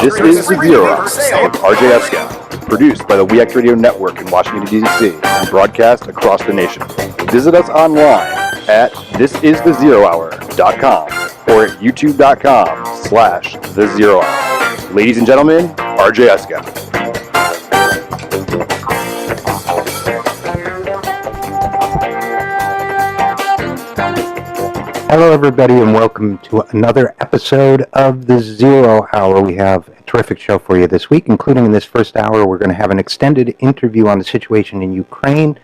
This is The Zero Hour with RJ Eskow, produced by the WeAct Radio Network in Washington, D.C., and broadcast across the nation. Visit us online at thisisthezerohour.com or at youtube.com/TheZeroHour. Ladies and gentlemen, RJ Eskow. Hello, everybody, and welcome to another episode of The Zero Hour. We have a terrific show for you this week, including in this first hour, we're going to have an extended interview on the situation in Ukraine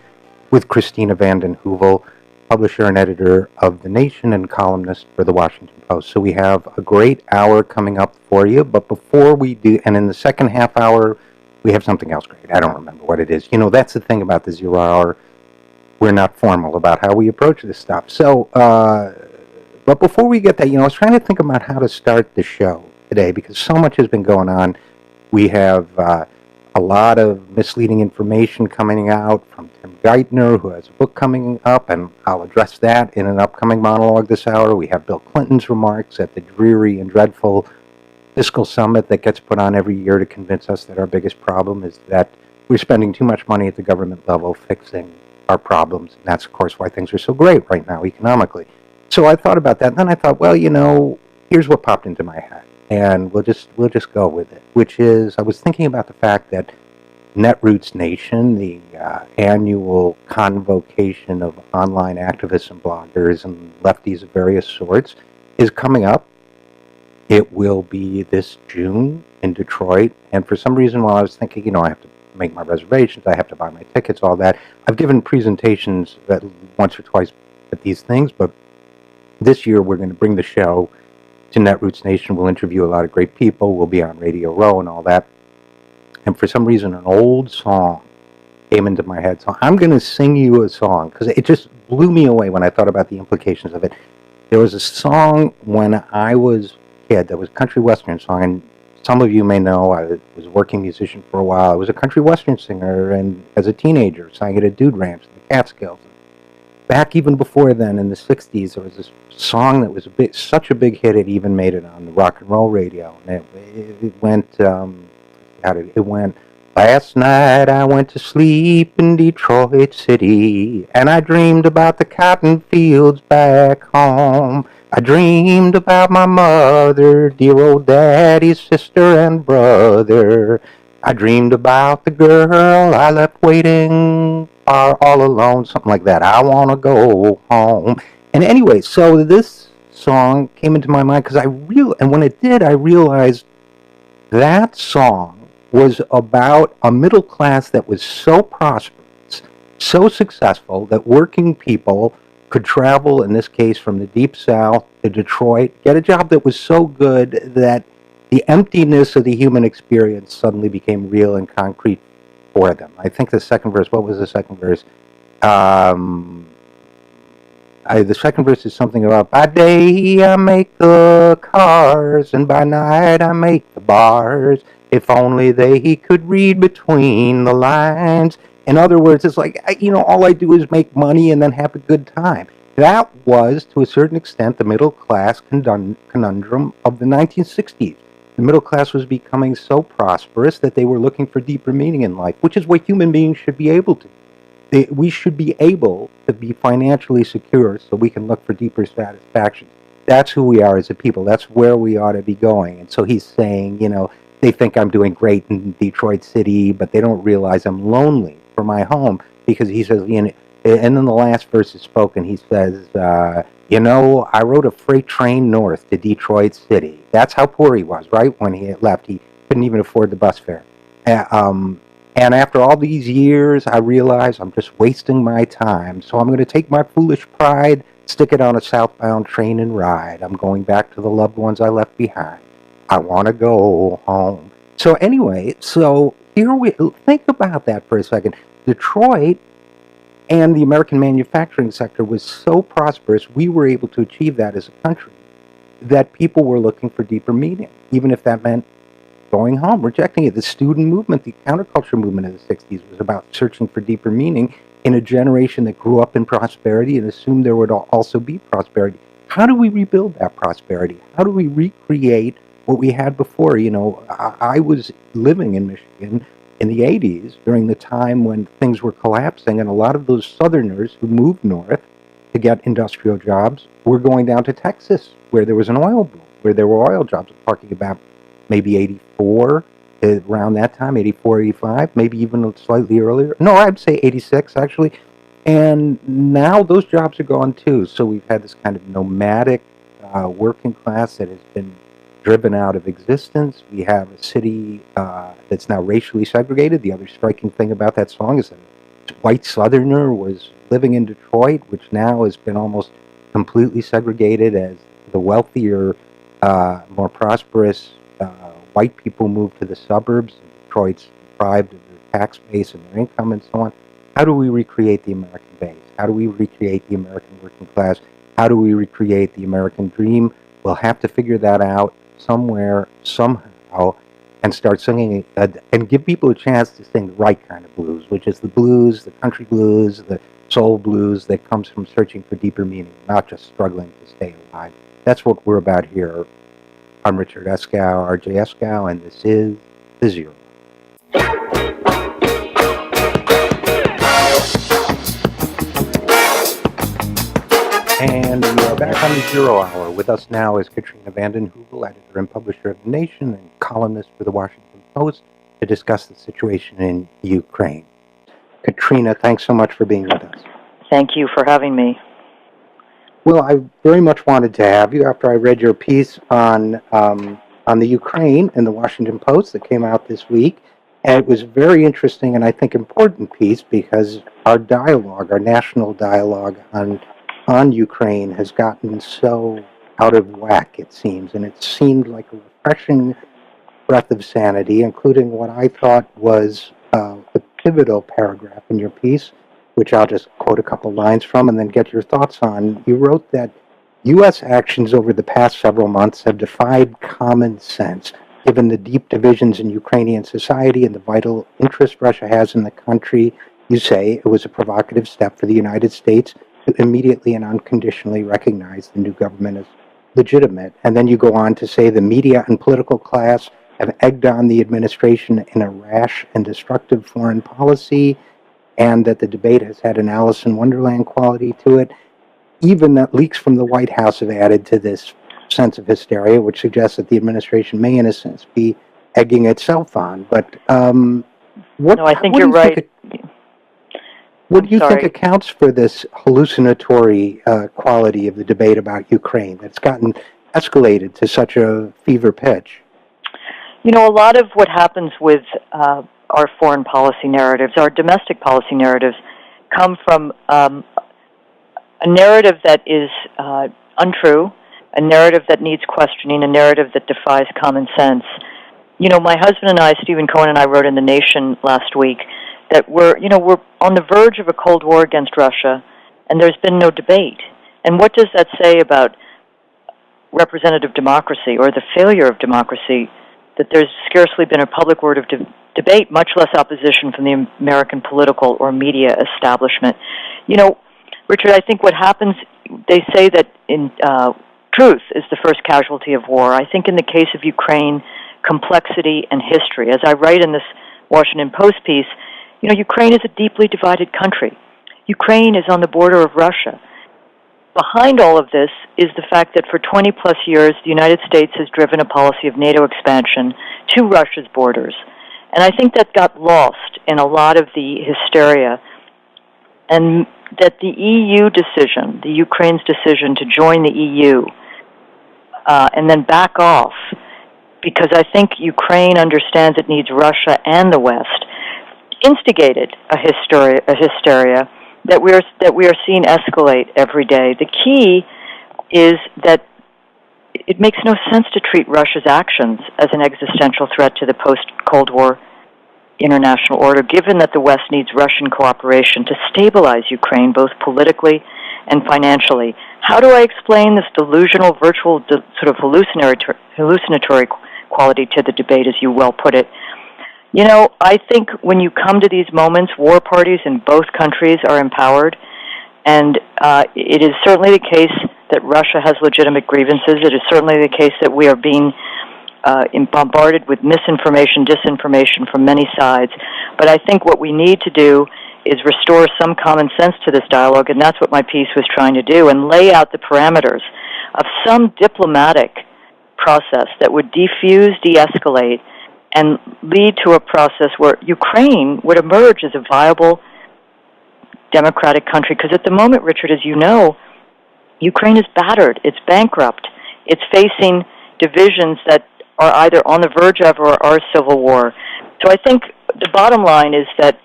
with Katrina vanden, Huevel, publisher and editor of The Nation and columnist for The Washington Post. So we have a great hour coming up for you, but before we do, and in the second half hour, we have something else great. I don't remember what it is. You know, that's the thing about The Zero Hour. We're not formal about how we approach this stuff. So, but before we get that, I was trying to think about how to start the show today because so much has been going on. We have a lot of misleading information coming out from Tim Geithner, who has a book coming up, and I'll address that in an upcoming monologue this hour. We have Bill Clinton's remarks at the dreary and dreadful fiscal summit that gets put on every year to convince us that our biggest problem is that we're spending too much money at the government level fixing our problems. And that's, of course, why things are so great right now economically. So I thought about that, and then I thought, well, here's what popped into my head, and we'll just go with it, which is I was thinking about the fact that Netroots Nation, the annual convocation of online activists and bloggers and lefties of various sorts, is coming up. It will be this June in Detroit, and for some reason, while I was thinking, I have to make my reservations, I have to buy my tickets, all that, I've given presentations once or twice at these things, but this year, we're going to bring the show to Netroots Nation. We'll interview a lot of great people. We'll be on Radio Row and all that. And for some reason, an old song came into my head. So I'm going to sing you a song because it just blew me away when I thought about the implications of it. There was a song when I was a kid that was a country western song. And some of you may know I was a working musician for a while. I was a country western singer. And as a teenager, sang at a dude ranch in the Catskills. Back even before then, in the 60s, there was this song that was such a big hit, it even made it on the rock and roll radio. And it went, last night I went to sleep in Detroit City, and I dreamed about the cotton fields back home. I dreamed about my mother, dear old daddy's sister and brother. I dreamed about the girl I left waiting all alone, something like that. I want to go home. And anyway, so this song came into my mind because and when it did, I realized that song was about a middle class that was so prosperous, so successful, that working people could travel, in this case, from the Deep South to Detroit, get a job that was so good that the emptiness of the human experience suddenly became real and concrete for them. I think the second verse, what was the second verse? The second verse is something about, by day I make the cars, and by night I make the bars. If only they could read between the lines. In other words, it's like, all I do is make money and then have a good time. That was, to a certain extent, the middle class conundrum of the 1960s. The middle class was becoming so prosperous that they were looking for deeper meaning in life, which is what human beings should be able to do. We should be able to be financially secure so we can look for deeper satisfaction. That's who we are as a people. That's where we ought to be going. And so he's saying, they think I'm doing great in Detroit City, but they don't realize I'm lonely for my home, because he says, and then the last verse is spoken, he says, I rode a freight train north to Detroit City. That's how poor he was, right? When he left, he couldn't even afford the bus fare. And after all these years, I realize I'm just wasting my time. So I'm going to take my foolish pride, stick it on a southbound train and ride. I'm going back to the loved ones I left behind. I want to go home. So anyway, here we think about that for a second. Detroit and the American manufacturing sector was so prosperous, we were able to achieve that as a country, that people were looking for deeper meaning, even if that meant going home, rejecting it. The student movement, the counterculture movement of the 60s was about searching for deeper meaning in a generation that grew up in prosperity and assumed there would also be prosperity. How do we rebuild that prosperity? How do we recreate what we had before. I was living in Michigan in the 80s during the time when things were collapsing, and a lot of those Southerners who moved north to get industrial jobs were going down to Texas, where there was an oil boom, where there were oil jobs. I'm talking about maybe 84, around that time, 84, 85, maybe even slightly earlier. No, I'd say 86, actually. And now those jobs are gone, too. So we've had this kind of nomadic working class that has been driven out of existence. We have a city that's now racially segregated. The other striking thing about that song is that a white Southerner was living in Detroit, which now has been almost completely segregated as the wealthier, more prosperous white people move to the suburbs. And Detroit's deprived of their tax base and their income and so on. How do we recreate the American base? How do we recreate the American working class? How do we recreate the American dream? We'll have to figure that out somewhere, somehow, and start singing it, and give people a chance to sing the right kind of blues, which is the blues, the country blues, the soul blues that comes from searching for deeper meaning, not just struggling to stay alive. That's what we're about here. I'm Richard Eskow, RJ Eskow, and this is The Zero. And we are back on the Zero Hour. With us now is Katrina vanden, Huevel, editor and publisher of The Nation and columnist for the Washington Post, to discuss the situation in Ukraine. Katrina, thanks so much for being with us. Thank you for having me. Well, I very much wanted to have you after I read your piece on the Ukraine in the Washington Post that came out this week. And it was a very interesting and I think important piece because our dialogue, our national dialogue on Ukraine has gotten so out of whack, it seems. And it seemed like a refreshing breath of sanity, including what I thought was the pivotal paragraph in your piece, which I'll just quote a couple lines from and then get your thoughts on. You wrote that U.S. actions over the past several months have defied common sense, given the deep divisions in Ukrainian society and the vital interest Russia has in the country. You say it was a provocative step for the United States to immediately and unconditionally recognize the new government as legitimate. And then you go on to say the media and political class have egged on the administration in a rash and destructive foreign policy, and that the debate has had an Alice in Wonderland quality to it. Even that leaks from the White House have added to this sense of hysteria, which suggests that the administration may, in a sense, be egging itself on. But I think you're right. What do you think accounts for this hallucinatory quality of the debate about Ukraine that's gotten escalated to such a fever pitch? A lot of what happens with our foreign policy narratives, our domestic policy narratives, come from a narrative that is untrue, a narrative that needs questioning, a narrative that defies common sense. My husband and I, Stephen Cohen and I, wrote in The Nation last week that we're on the verge of a Cold War against Russia, and there's been no debate. And what does that say about representative democracy or the failure of democracy, that there's scarcely been a public word of debate, much less opposition from the American political or media establishment? Richard, I think what happens, they say that in truth is the first casualty of war. I think in the case of Ukraine, complexity and history. As I write in this Washington Post piece, Ukraine is a deeply divided country. Ukraine is on the border of Russia. Behind all of this is the fact that for 20-plus years, the United States has driven a policy of NATO expansion to Russia's borders. And I think that got lost in a lot of the hysteria, and that the EU decision, the Ukraine's decision to join the EU, and then back off, because I think Ukraine understands it needs Russia and the West, instigated a hysteria that we are seeing escalate every day. The key is that it makes no sense to treat Russia's actions as an existential threat to the post-Cold War international order, given that the West needs Russian cooperation to stabilize Ukraine both politically and financially. How do I explain this delusional, virtual, sort of hallucinatory quality to the debate, as you well put it? I think when you come to these moments, war parties in both countries are empowered, and it is certainly the case that Russia has legitimate grievances. It is certainly the case that we are being bombarded with misinformation, disinformation from many sides. But I think what we need to do is restore some common sense to this dialogue, and that's what my piece was trying to do, and lay out the parameters of some diplomatic process that would defuse, de-escalate, and lead to a process where Ukraine would emerge as a viable democratic country. Because at the moment, Richard, as you know, Ukraine is battered, it's bankrupt, it's facing divisions that are either on the verge of or are civil war. So I think the bottom line is that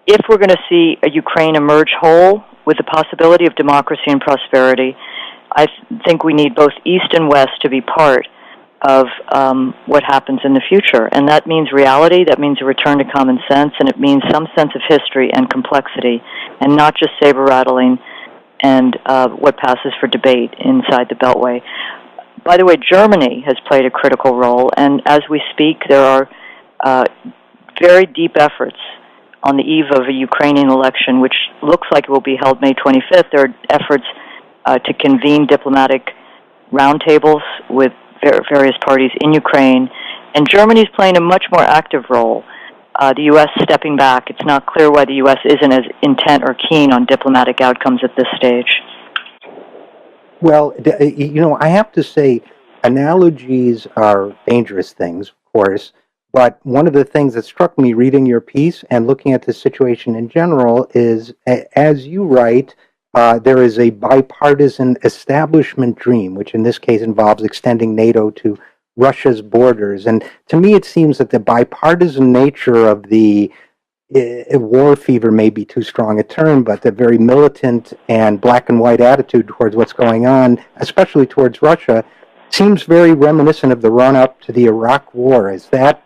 if we're going to see a Ukraine emerge whole with the possibility of democracy and prosperity, I think we need both East and West to be part of what happens in the future. And that means reality, that means a return to common sense, and it means some sense of history and complexity, and not just saber-rattling and what passes for debate inside the Beltway. By the way, Germany has played a critical role, and as we speak, there are very deep efforts on the eve of a Ukrainian election, which looks like it will be held May 25th. There are efforts to convene diplomatic roundtables with various parties in Ukraine, and Germany is playing a much more active role. The U.S. stepping back. It's not clear why the U.S. isn't as intent or keen on diplomatic outcomes at this stage. Well, I have to say, analogies are dangerous things, of course, but one of the things that struck me reading your piece and looking at the situation in general is, as you write, there is a bipartisan establishment dream, which in this case involves extending NATO to Russia's borders. And to me, it seems that the bipartisan nature of the war fever may be too strong a term, but the very militant and black and white attitude towards what's going on, especially towards Russia, seems very reminiscent of the run-up to the Iraq War. Is that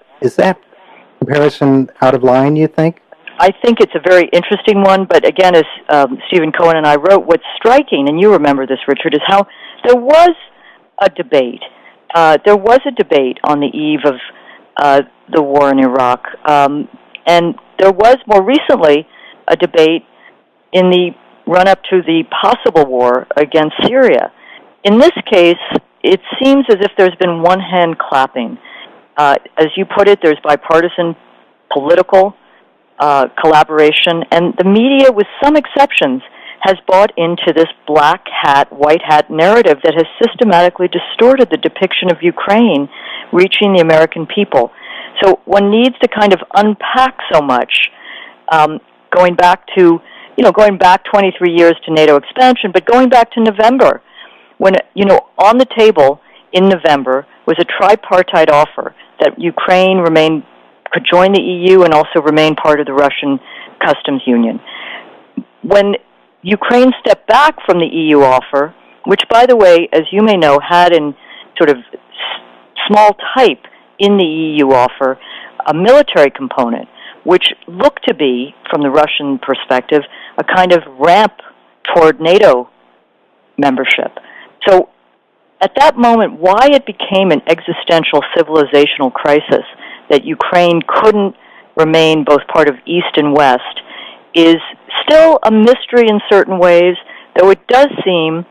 comparison out of line, you think? I think it's a very interesting one, but again, as Stephen Cohen and I wrote, what's striking, and you remember this, Richard, is how there was a debate. There was a debate on the eve of the war in Iraq, and there was more recently a debate in the run-up to the possible war against Syria. In this case, it seems as if there's been one hand clapping. As you put it, there's bipartisan political collaboration, and the media, with some exceptions, has bought into this black hat, white hat narrative that has systematically distorted the depiction of Ukraine reaching the American people. So one needs to kind of unpack so much, going back 23 years to NATO expansion, but going back to November, when, on the table in November was a tripartite offer that Ukraine could join the EU and also remain part of the Russian customs union. When Ukraine stepped back from the EU offer, which, by the way, as you may know, had in sort of small type in the EU offer a military component, which looked to be, from the Russian perspective, a kind of ramp toward NATO membership. So at that moment, why it became an existential civilizational crisis that Ukraine couldn't remain both part of East and West is still a mystery in certain ways, though it does seem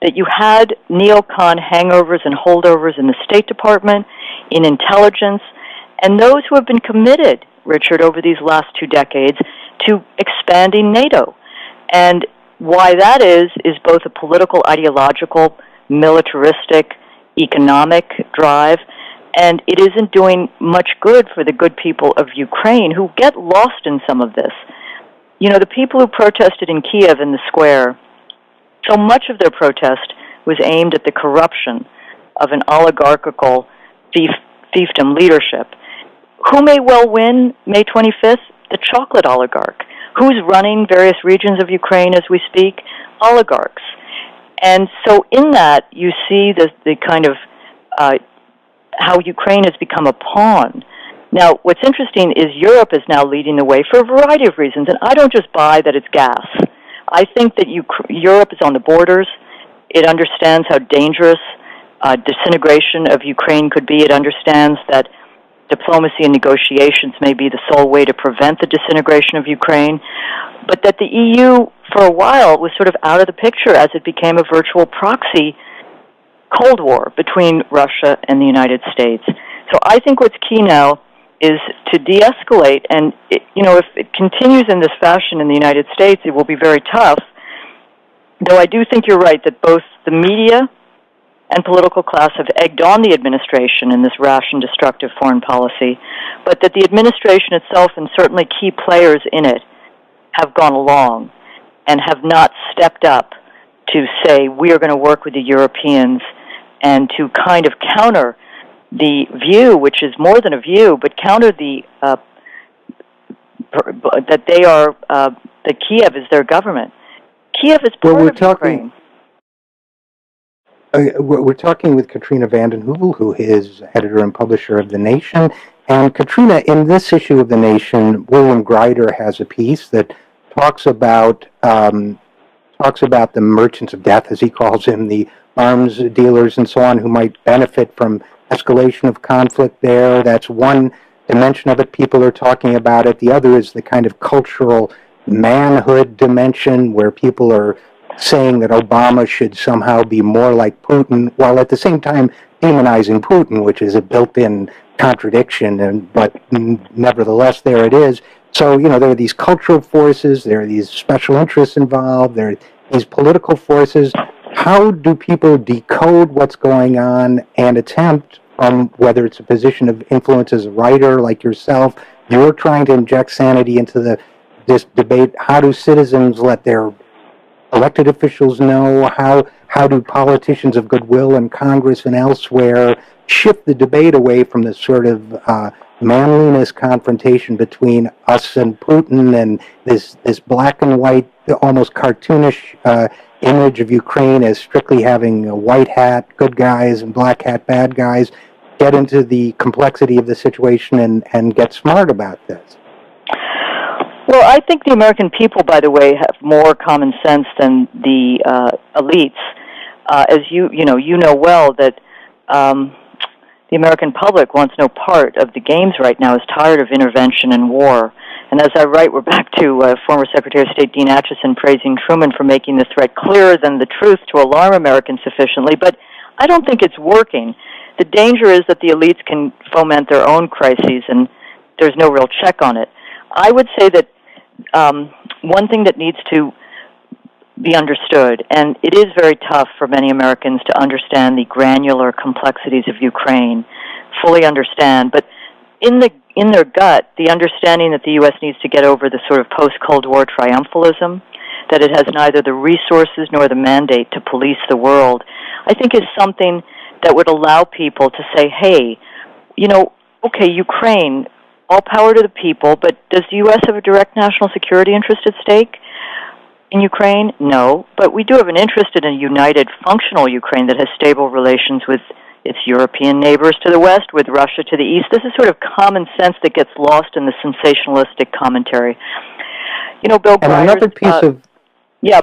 that you had neocon hangovers and holdovers in the State Department, in intelligence, and those who have been committed, Richard, over these last 2 decades to expanding NATO. And why that is both a political, ideological, militaristic, economic drive, and it isn't doing much good for the good people of Ukraine who get lost in some of this. The people who protested in Kiev in the square, so much of their protest was aimed at the corruption of an oligarchical fiefdom leadership. Who may well win May 25th? The chocolate oligarch. Who's running various regions of Ukraine as we speak? Oligarchs. And so in that, you see the kind of how Ukraine has become a pawn. Now, what's interesting is Europe is now leading the way for a variety of reasons, and I don't just buy that it's gas. I think that Europe is on the borders. It understands how dangerous disintegration of Ukraine could be. It understands that diplomacy and negotiations may be the sole way to prevent the disintegration of Ukraine, but that the EU, for a while, was sort of out of the picture as it became a virtual proxy Cold War between Russia and the United States. So I think what's key now is to de-escalate, and if it continues in this fashion in the United States, it will be very tough. Though I do think you're right that both the media and political class have egged on the administration in this rash and destructive foreign policy, but that the administration itself and certainly key players in it have gone along and have not stepped up to say, we are going to work with the Europeans and to kind of counter the view, which is more than a view, but counter the that they are that Kiev is their government. Kiev is part of Ukraine. We're talking with Katrina vanden Huevel, who is editor and publisher of The Nation. And Katrina, in this issue of The Nation, William Greider has a piece that talks about the merchants of death, as he calls them, the arms dealers and so on, who might benefit from escalation of conflict there. That's one dimension of it. People are talking about it. The other is the kind of cultural manhood dimension, where people are saying that Obama should somehow be more like Putin, while at the same time demonizing Putin, which is a built-in contradiction, but nevertheless there it is. So, there are these cultural forces, there are these special interests involved, there are these political forces. How do people decode what's going on and attempt, whether it's a position of influence as a writer like yourself, you're trying to inject sanity into this debate, how do citizens let their elected officials know? How do politicians of goodwill in Congress and elsewhere shift the debate away from the sort of manliness confrontation between us and Putin and this black and white, almost cartoonish image of Ukraine as strictly having a white hat good guys and black hat bad guys, get into the complexity of the situation and get smart about this? Well, I think the American people, by the way, have more common sense than the elites. As you know well that the American public wants no part of the games right now, is tired of intervention and war. And as I write, we're back to former Secretary of State Dean Acheson praising Truman for making the threat clearer than the truth to alarm Americans sufficiently, but I don't think it's working. The danger is that the elites can foment their own crises, and there's no real check on it. I would say that one thing that needs to be understood, and it is very tough for many Americans to understand the granular complexities of Ukraine, fully understand, but in their gut, the understanding that the U.S. needs to get over the sort of post-Cold War triumphalism, that it has neither the resources nor the mandate to police the world, I think is something that would allow people to say, hey, okay, Ukraine, all power to the people, but does the U.S. have a direct national security interest at stake in Ukraine? No, but we do have an interest in a united, functional Ukraine that has stable relations with its European neighbors to the west, with Russia to the east. This is sort of common sense that gets lost in the sensationalistic commentary. Bill Greider's,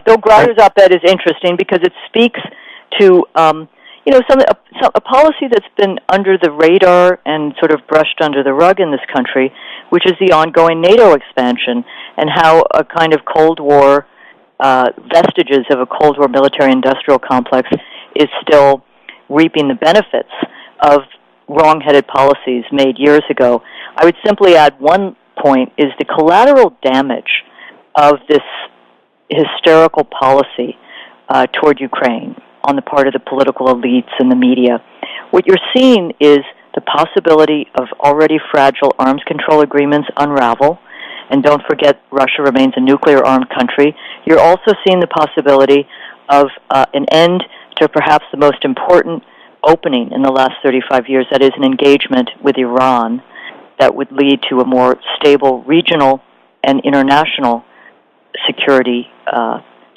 Bill Greider's op-ed is interesting because it speaks to a policy that's been under the radar and sort of brushed under the rug in this country, which is the ongoing NATO expansion, and how a kind of Cold War, vestiges of a Cold War military-industrial complex is still reaping the benefits of wrong-headed policies made years ago. I would simply add one point, is the collateral damage of this hysterical policy toward Ukraine on the part of the political elites and the media. What you're seeing is the possibility of already fragile arms control agreements unravel, and don't forget Russia remains a nuclear-armed country. You're also seeing the possibility of an end to perhaps the most important opening in the last 35 years, that is an engagement with Iran that would lead to a more stable regional and international security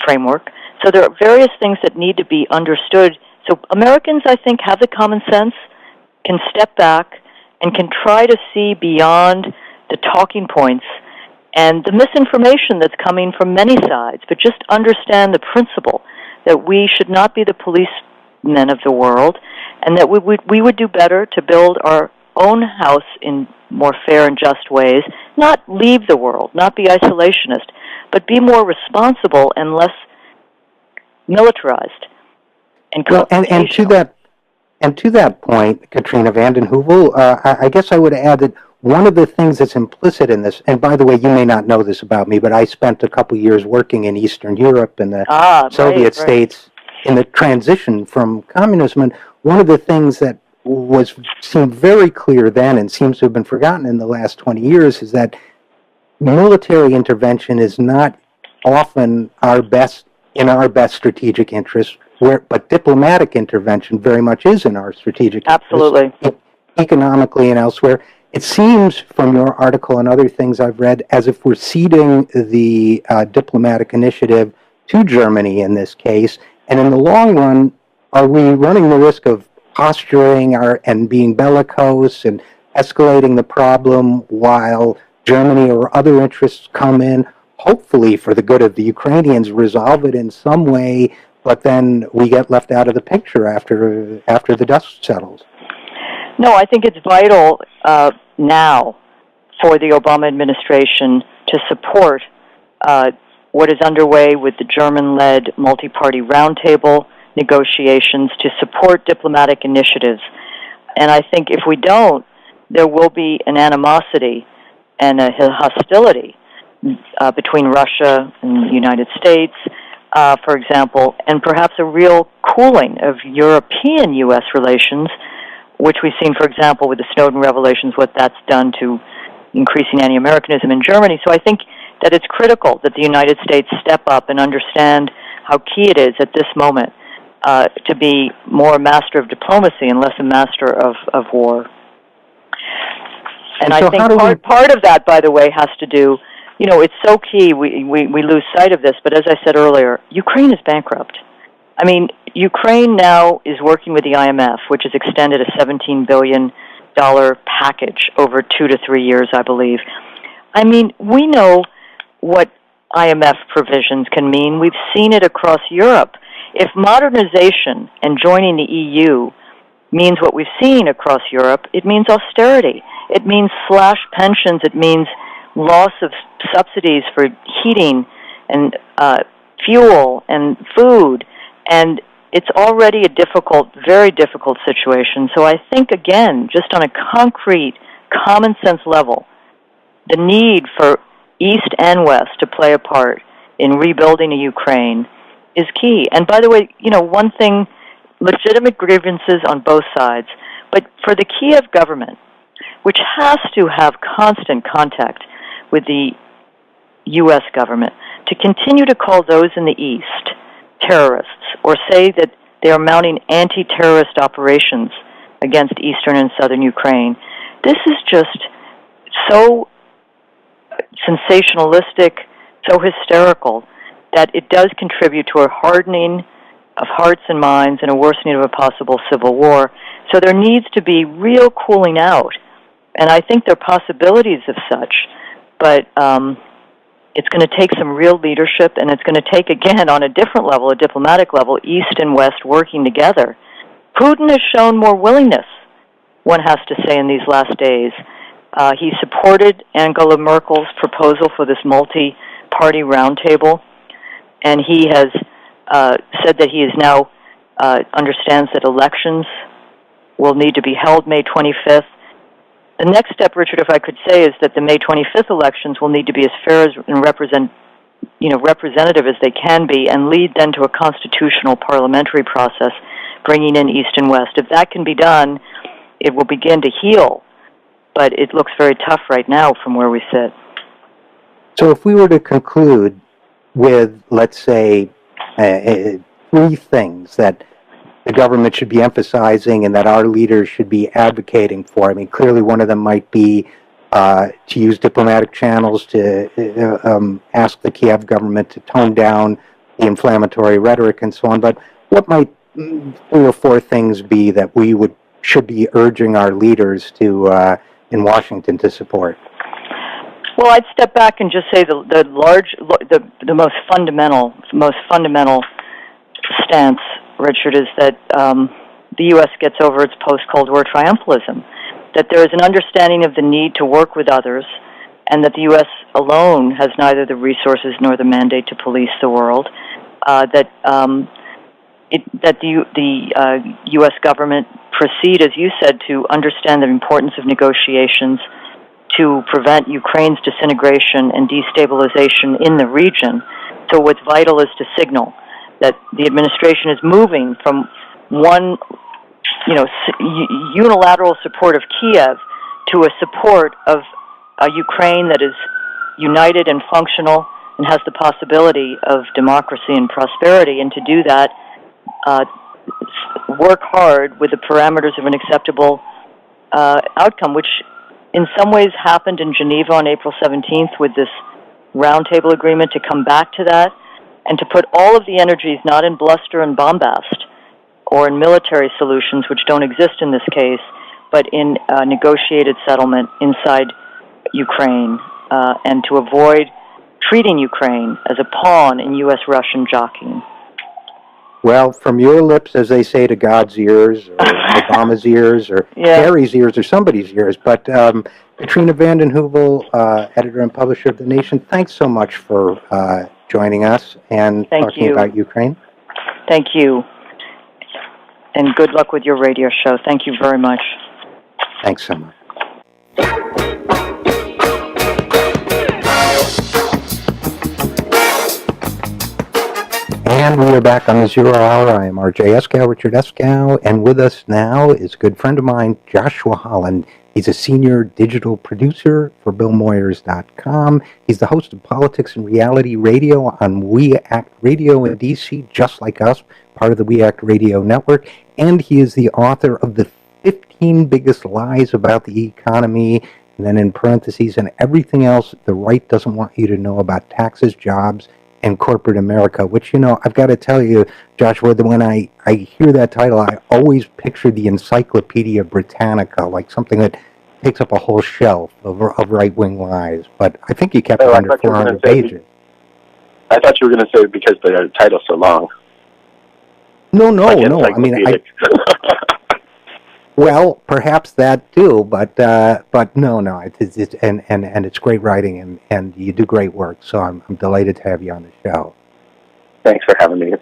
framework. So there are various things that need to be understood. So Americans, I think, have the common sense, can step back, and can try to see beyond the talking points and the misinformation that's coming from many sides, but just understand the principle that we should not be the policemen of the world, and that we would do better to build our own house in more fair and just ways, not leave the world, not be isolationist, but be more responsible and less militarized and And to that point, Katrina vanden Huevel, I guess I would add that one of the things that's implicit in this, and by the way, you may not know this about me, but I spent a couple years working in Eastern Europe and the Soviet states in the transition from communism. And one of the things that seemed very clear then and seems to have been forgotten in the last 20 years is that military intervention is not often in our best strategic interest, but diplomatic intervention very much is in our strategic interest, economically and elsewhere. It seems from your article and other things I've read as if we're ceding the diplomatic initiative to Germany in this case, and in the long run, are we running the risk of posturing and being bellicose and escalating the problem while Germany or other interests come in, hopefully for the good of the Ukrainians, resolve it in some way, but then we get left out of the picture after the dust settles? No, I think it's vital now for the Obama administration to support what is underway with the German-led multi-party roundtable negotiations to support diplomatic initiatives. And I think if we don't, there will be an animosity and a hostility between Russia and the United States, for example, and perhaps a real cooling of European-U.S. relations, which we've seen, for example, with the Snowden revelations, what that's done to increasing anti-Americanism in Germany. So I think that it's critical that the United States step up and understand how key it is at this moment to be more a master of diplomacy and less a master of war. And so I think part of that, by the way, has to do, it's so key, we lose sight of this, but as I said earlier, Ukraine is bankrupt. I mean, Ukraine now is working with the IMF, which has extended a $17 billion package over 2 to 3 years, I believe. I mean, we know what IMF provisions can mean. We've seen it across Europe. If modernization and joining the EU means what we've seen across Europe, it means austerity. It means slash pensions. It means loss of subsidies for heating and fuel and food. And it's already a difficult, very difficult situation. So I think, again, just on a concrete, common sense level, the need for East and West to play a part in rebuilding a Ukraine is key. And by the way, one thing, legitimate grievances on both sides, but for the Kiev government, which has to have constant contact with the U.S. government, to continue to call those in the East terrorists or say that they are mounting anti-terrorist operations against eastern and southern Ukraine, this is just so sensationalistic, so hysterical, that it does contribute to a hardening of hearts and minds and a worsening of a possible civil war. So there needs to be real cooling out. And I think there are possibilities of such, but it's going to take some real leadership, and it's going to take, again, on a different level, a diplomatic level, East and West working together. Putin has shown more willingness, one has to say, in these last days. He supported Angela Merkel's proposal for this multi-party roundtable, and he has said that he is now understands that elections will need to be held May 25th. The next step, Richard, if I could say, is that the May 25th elections will need to be as fair and representative as they can be, and lead then to a constitutional parliamentary process, bringing in East and West. If that can be done, it will begin to heal, but it looks very tough right now from where we sit. So if we were to conclude with, let's say, 3 things that the government should be emphasizing and that our leaders should be advocating for. I mean, clearly one of them might be to use diplomatic channels to ask the Kiev government to tone down the inflammatory rhetoric and so on. But what might 3 or 4 things be that we should be urging our leaders to in Washington to support? Well, I'd step back and just say the most fundamental stance, Richard, is that the U.S. gets over its post-Cold War triumphalism, that there is an understanding of the need to work with others, and that the U.S. alone has neither the resources nor the mandate to police the world, that the U.S. government proceed, as you said, to understand the importance of negotiations to prevent Ukraine's disintegration and destabilization in the region. So what's vital is to signal that the administration is moving from one, unilateral support of Kiev to a support of a Ukraine that is united and functional and has the possibility of democracy and prosperity. And to do that, work hard with the parameters of an acceptable outcome, which in some ways happened in Geneva on April 17th with this roundtable agreement, to come back to that and to put all of the energies not in bluster and bombast or in military solutions, which don't exist in this case, but in negotiated settlement inside Ukraine, and to avoid treating Ukraine as a pawn in U.S.-Russian jockeying. Well, from your lips, as they say, to God's ears, or Obama's ears, or Harry's ears, or somebody's ears. But Katrina vanden Huevel, editor and publisher of The Nation, thanks so much for joining us and talking about Ukraine. Thank you. And good luck with your radio show. Thank you very much. Thanks so much. And we are back on the 0 Hour. I am RJ Eskow, Richard Eskow, and with us now is a good friend of mine, Joshua Holland. He's a senior digital producer for BillMoyers.com. He's the host of Politics and Reality Radio on We Act Radio in D.C., just like us, part of the We Act Radio network. And he is the author of the 15 Biggest Lies About the Economy, and then in parentheses, and everything else the right doesn't want you to know about taxes, jobs, and corporate America, which, I've got to tell you, Joshua, that when I hear that title, I always picture the Encyclopedia Britannica, like something that takes up a whole shelf of right-wing lies. But I think you kept it under 400 pages. I thought you were going to say because the title's so long. No. I mean, well, perhaps that too, but no. It's and it's great writing, and you do great work. So I'm delighted to have you on the show. Thanks for having me.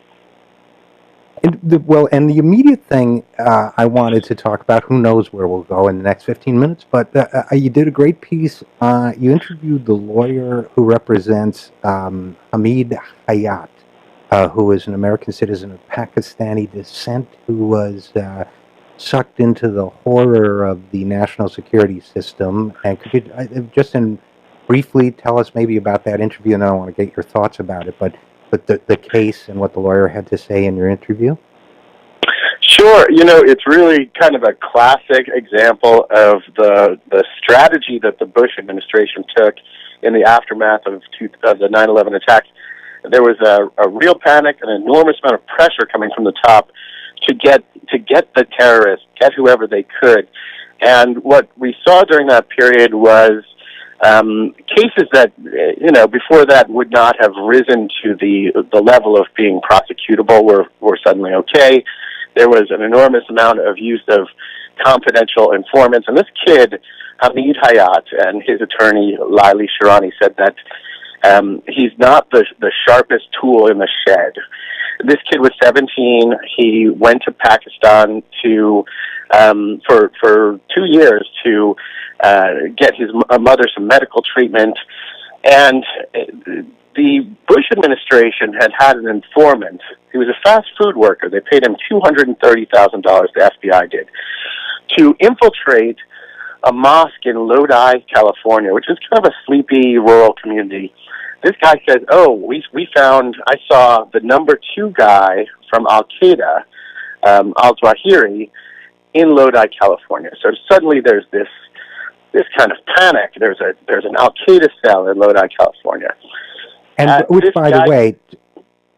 And the immediate thing I wanted to talk about, who knows where we'll go in the next 15 minutes, but you did a great piece. You interviewed the lawyer who represents Hamid Hayat, who is an American citizen of Pakistani descent, who was sucked into the horror of the national security system. And could you just briefly tell us maybe about that interview? And I don't want to get your thoughts about it, but the case and what the lawyer had to say in your interview? Sure. It's really kind of a classic example of the strategy that the Bush administration took in the aftermath of the 9/11 attacks. There was a real panic, an enormous amount of pressure coming from the top to get the terrorists, get whoever they could. And what we saw during that period was cases that, before that would not have risen to the level of being prosecutable were suddenly okay. There was an enormous amount of use of confidential informants. And this kid, Hamid Hayat, and his attorney, Laili Shirani, said that he's not the sharpest tool in the shed. This kid was 17. He went to Pakistan for 2 years to get his mother some medical treatment. And the Bush administration had an informant. He was a fast food worker. They paid him $230,000, the FBI did, to infiltrate a mosque in Lodi, California, which is kind of a sleepy rural community. This guy says, I saw the number 2 guy from Al-Qaeda, al-Zawahiri, in Lodi, California. So suddenly there's this kind of panic. There's an Al-Qaeda cell in Lodi, California. And which, by the way,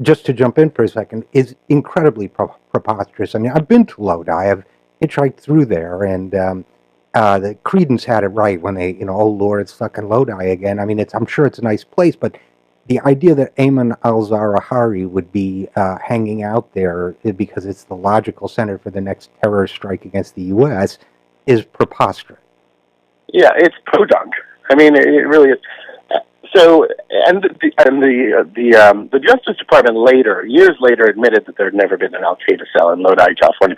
just to jump in for a second, is incredibly preposterous. I mean, I've been to Lodi. I've hitchhiked through there, and the Credence had it right when they, oh Lord, it's stuck in Lodi again. I mean, I'm sure it's a nice place, but the idea that Ayman al-Zawahiri would be hanging out there because it's the logical center for the next terror strike against the U.S. is preposterous. Yeah, it's podunk. I mean, it really is. So, the Justice Department years later, admitted that there had never been an Al Qaeda cell in Lodi, California.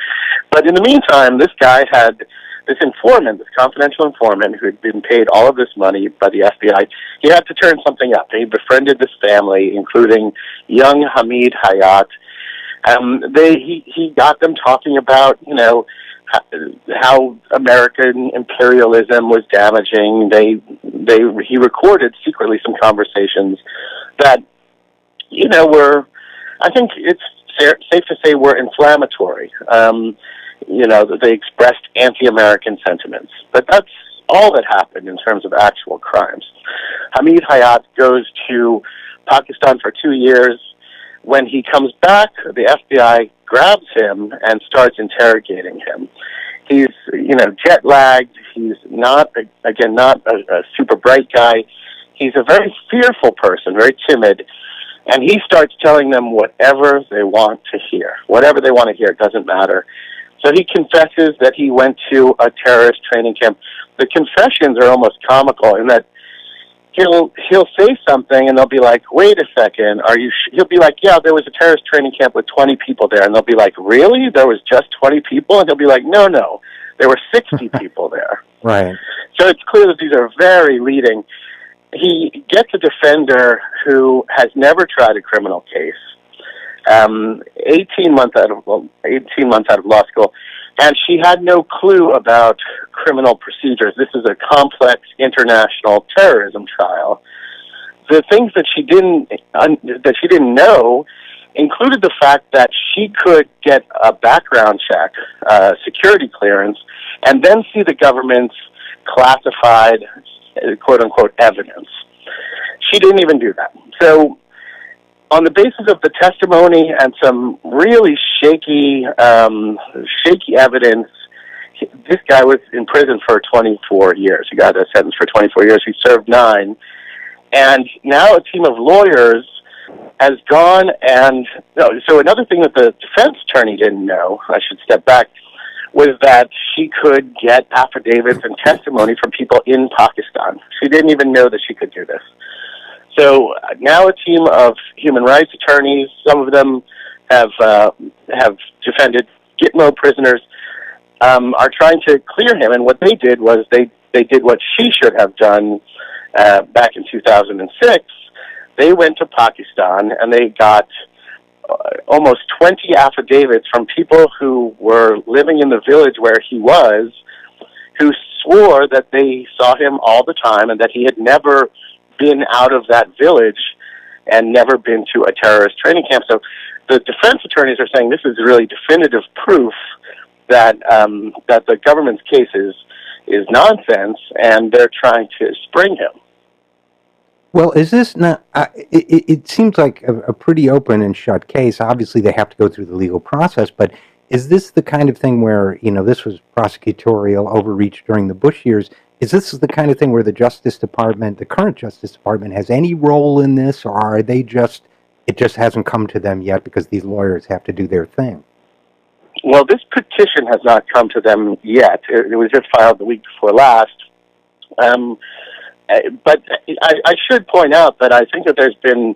But in the meantime, this guy had this informant, this confidential informant, who had been paid all of this money by the FBI. He had to turn something up. He befriended this family, including young Hamid Hayat. He got them talking about, how American imperialism was damaging. He recorded secretly some conversations that, were, I think it's safe to say, were inflammatory. That they expressed anti-American sentiments. But that's all that happened in terms of actual crimes. Hamid Hayat goes to Pakistan for 2 years. When he comes back, the FBI grabs him and starts interrogating him. He's, jet lagged. He's not a super bright guy. He's a very fearful person, very timid, and he starts telling them whatever they want to hear. Whatever they want to hear, it doesn't matter. So he confesses that he went to a terrorist training camp. The confessions are almost comical in that he'll say something and they'll be like, "Wait a second, he'll be like, "Yeah, there was a terrorist training camp with 20 people there." And they'll be like, "Really? There was just 20 people?" And he'll be like, "No, there were 60 people there." Right. So it's clear that these are very leading. He gets a defender who has never tried a criminal case. 18 months out of law school, and she had no clue about criminal procedures. This is a complex international terrorism trial. The things that she didn't know included the fact that she could get a background check, security clearance, and then see the government's classified, quote-unquote, evidence. She didn't even do that. So on the basis of the testimony and some really shaky evidence, this guy was in prison for 24 years. He got a sentence for 24 years. He served 9. And now a team of lawyers has gone and... So another thing that the defense attorney didn't know, I should step back, was that she could get affidavits and testimony from people in Pakistan. She didn't even know that she could do this. So now a team of human rights attorneys, some of them have defended Gitmo prisoners, are trying to clear him. And what they did was they did what she should have done back in 2006. They went to Pakistan and they got almost 20 affidavits from people who were living in the village where he was, who swore that they saw him all the time and that he had never been out of that village and never been to a terrorist training camp. So the defense attorneys are saying this is really definitive proof that that the government's case is nonsense, and they're trying to spring him. Well, is this not... it seems like a pretty open and shut case. Obviously, they have to go through the legal process, but is this the kind of thing where, this was prosecutorial overreach during the Bush years? Is this the kind of thing where the Justice Department, the current Justice Department, has any role in this, or are they it just hasn't come to them yet because these lawyers have to do their thing? Well, this petition has not come to them yet. It was just filed the week before last. But I should point out that I think that there's been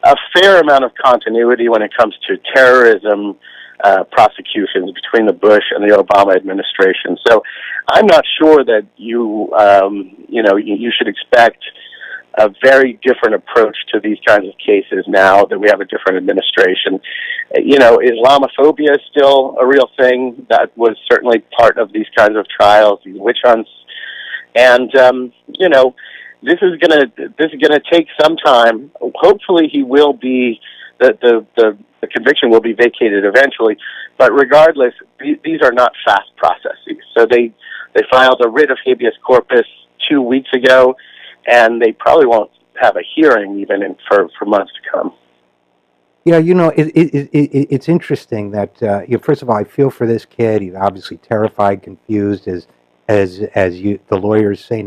a fair amount of continuity when it comes to terrorism prosecutions between the Bush and the Obama administration. So I'm not sure that you should expect a very different approach to these kinds of cases now that we have a different administration. Islamophobia is still a real thing. That was certainly part of these kinds of trials, these witch hunts. And, this is gonna take some time. Hopefully he will be, the conviction will be vacated eventually. But regardless, these are not fast processes. So they filed a writ of habeas corpus 2 weeks ago, and they probably won't have a hearing even for months to come. Yeah, it's interesting that first of all, I feel for this kid. He's obviously terrified, confused, as the lawyers say,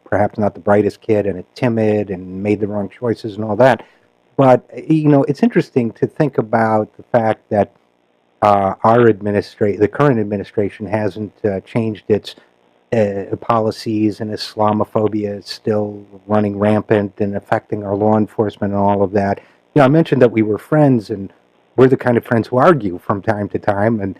perhaps not the brightest kid, and timid, and made the wrong choices and all that. But it's interesting to think about the fact that the current administration hasn't changed its policies and Islamophobia is still running rampant and affecting our law enforcement and all of that. I mentioned that we were friends, and we're the kind of friends who argue from time to time. And,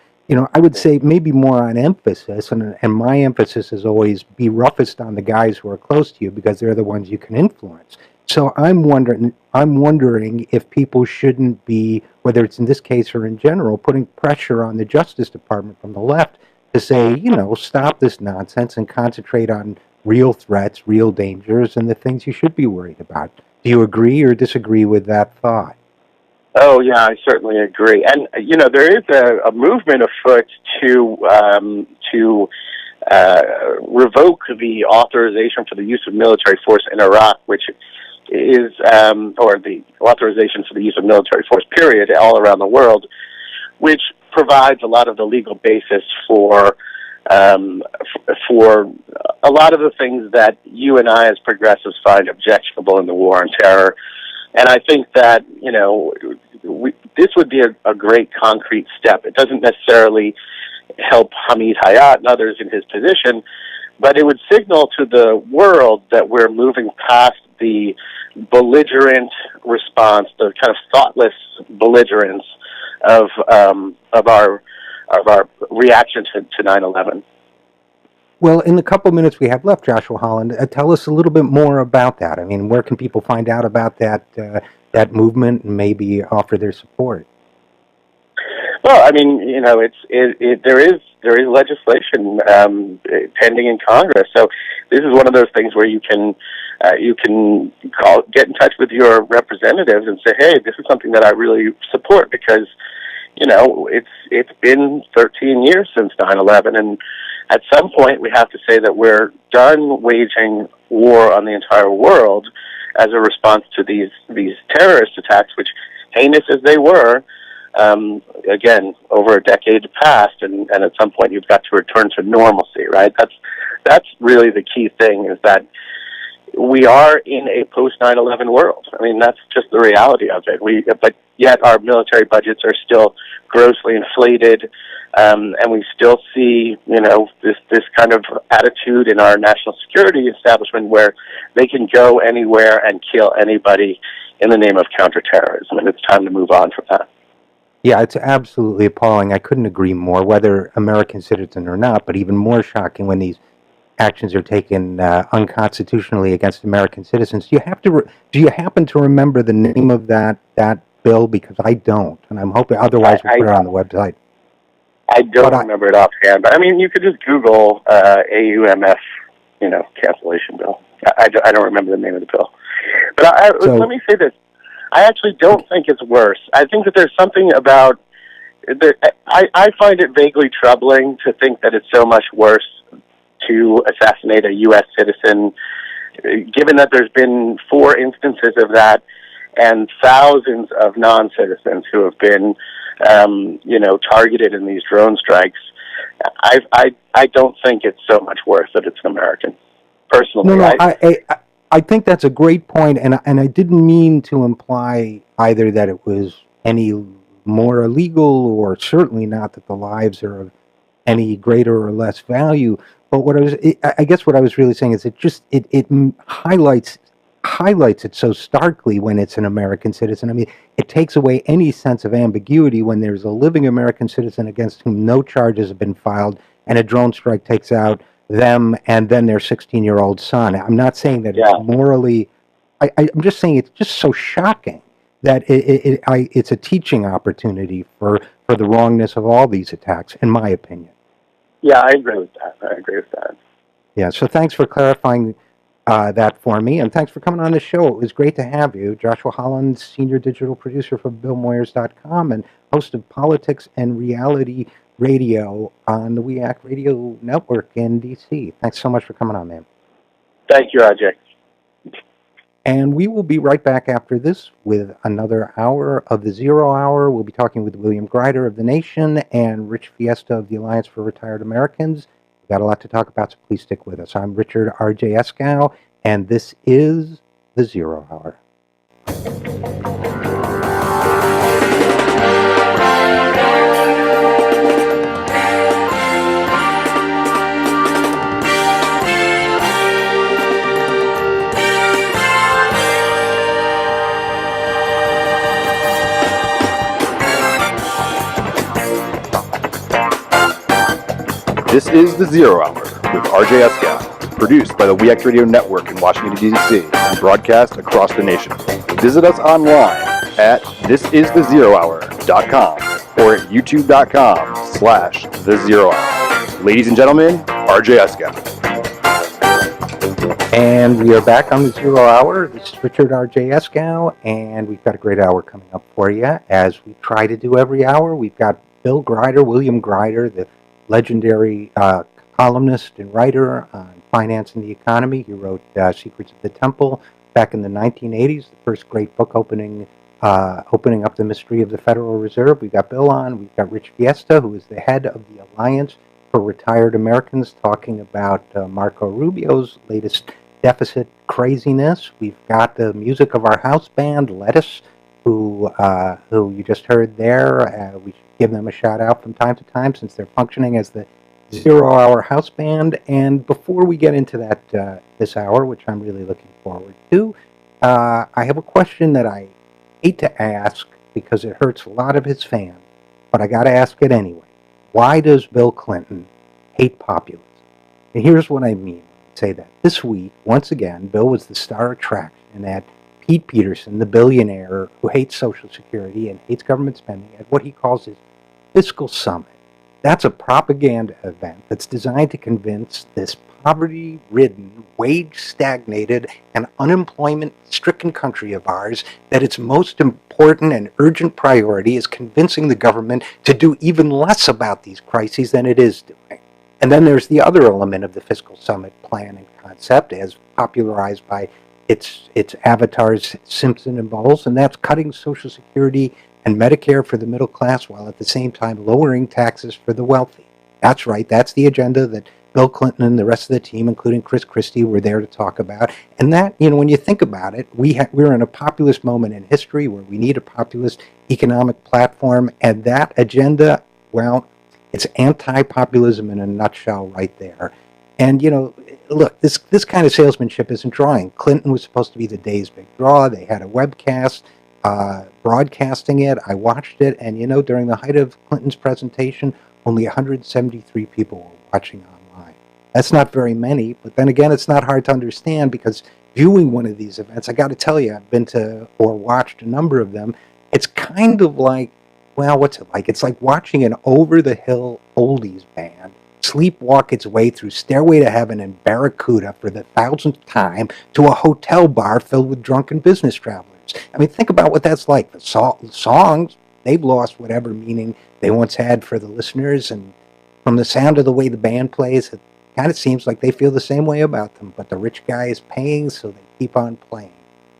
I would say maybe more on emphasis, and my emphasis is always be roughest on the guys who are close to you because they're the ones you can influence. So I'm wondering if people shouldn't be, whether it's in this case or in general, putting pressure on the Justice Department from the left to say, stop this nonsense and concentrate on real threats, real dangers, and the things you should be worried about. Do you agree or disagree with that thought? Oh, yeah, I certainly agree. And, there is a movement afoot to revoke the authorization for the use of military force in Iraq, which is, or the authorization for the use of military force, period, all around the world, which provides a lot of the legal basis for a lot of the things that you and I as progressives find objectionable in the war on terror. And I think that, this would be a great concrete step. It doesn't necessarily help Hamid Hayat and others in his position, but it would signal to the world that we're moving past the belligerent response, the kind of thoughtless belligerence of our reaction to 9/11. Well, in the couple minutes we have left, Joshua Holland, tell us a little bit more about that. I mean, where can people find out about that movement and maybe offer their support? Well, I mean, there is legislation pending in Congress, so this is one of those things where you can get in touch with your representatives and say, hey, this is something that I really support because, it's been 13 years since 9/11, and at some point we have to say that we're done waging war on the entire world as a response to these terrorist attacks, which, heinous as they were, again, over a decade passed, and at some point you've got to return to normalcy, right? That's really the key thing, is that we are in a post-9/11 world. I mean, that's just the reality of it. But yet our military budgets are still grossly inflated, and we still see, this kind of attitude in our national security establishment where they can go anywhere and kill anybody in the name of counterterrorism, and it's time to move on from that. Yeah, it's absolutely appalling. I couldn't agree more, whether American citizen or not, but even more shocking when these actions are taken unconstitutionally against American citizens. Do you happen to remember the name of that bill? Because I don't, and I'm hoping otherwise we'll put it on the website. I don't remember it offhand, but I mean, you could just Google AUMF, cancellation bill. I don't remember the name of the bill. But let me say this. I actually don't think it's worse. I think that there's something about I find it vaguely troubling to think that it's so much worse to assassinate a U.S. citizen, given that there's been 4 instances of that and thousands of non-citizens who have been, targeted in these drone strikes. I don't think it's so much worse that it's an American, personally. No, I think that's a great point, and I didn't mean to imply either that it was any more illegal, or certainly not that the lives are of any greater or less value. But I guess what I was really saying is it highlights it so starkly when it's an American citizen. I mean, it takes away any sense of ambiguity when there's a living American citizen against whom no charges have been filed, and a drone strike takes out them and then their 16-year-old son. I'm not saying that it's morally. I'm just saying it's just so shocking that it's a teaching opportunity for the wrongness of all these attacks, in my opinion. Yeah, I agree with that. Yeah, so thanks for clarifying that for me, and thanks for coming on the show. It was great to have you. Joshua Holland, senior digital producer for BillMoyers.com and host of Politics and Reality Radio on the WEAC Radio Network in D.C. Thanks so much for coming on, man. Thank you, RJ. And we will be right back after this with another hour of the Zero Hour. We'll be talking with William Greider of The Nation and Rich Fiesta of the Alliance for Retired Americans. We've got a lot to talk about, so please stick with us. I'm Richard RJ Eskow, and this is the Zero Hour. This is The Zero Hour with RJ Eskow, produced by the WEACT Radio Network in Washington, D.C., and broadcast across the nation. Visit us online at thisisthezerohour.com or at youtube.com/thezerohour. Ladies and gentlemen, RJ Eskow. And we are back on the Zero Hour. This is Richard RJ Eskow, and we've got a great hour coming up for you. As we try to do every hour, we've got William Grider, the legendary columnist and writer on finance and the economy. He wrote Secrets of the Temple back in the 1980s, the first great book opening up the mystery of the Federal Reserve. We've got Bill on. We've got Rich Fiesta, who is the head of the Alliance for Retired Americans, talking about Marco Rubio's latest deficit craziness. We've got the music of our house band, Lettuce, who you just heard there. We should give them a shout out from time to time since they're functioning as the Zero Hour house band. And before we get into that this hour, which I'm really looking forward to, I have a question that I hate to ask because it hurts a lot of his fans, but I got to ask it anyway. Why does Bill Clinton hate populism? And here's what I mean when I say that. This week, once again, Bill was the star attraction at Pete Peterson, the billionaire who hates Social Security and hates government spending, at what he calls his fiscal summit. That's a propaganda event that's designed to convince this poverty-ridden, wage-stagnated, and unemployment-stricken country of ours that its most important and urgent priority is convincing the government to do even less about these crises than it is doing. And then there's the other element of the fiscal summit plan and concept, as popularized by its avatars Simpson and Bowles, and that's cutting Social Security and Medicare for the middle class while at the same time lowering taxes for the wealthy. That's right, that's the agenda that Bill Clinton and the rest of the team, including Chris Christie, were there to talk about. And that, when you think about it, we're in a populist moment in history where we need a populist economic platform, and that agenda, well, it's anti-populism in a nutshell right there. And, look, this kind of salesmanship isn't drawing. Clinton was supposed to be the day's big draw. They had a webcast broadcasting it. I watched it, and, during the height of Clinton's presentation, only 173 people were watching online. That's not very many, but then again, it's not hard to understand because viewing one of these events, I got to tell you, I've been to or watched a number of them. It's kind of like, well, what's it like? It's like watching an over-the-hill oldies band sleepwalk its way through Stairway to Heaven and Barracuda for the 1,000th time to a hotel bar filled with drunken business travelers. I mean, think about what that's like. The songs, they've lost whatever meaning they once had for the listeners, and from the sound of the way the band plays, it kind of seems like they feel the same way about them, but the rich guy is paying, so they keep on playing.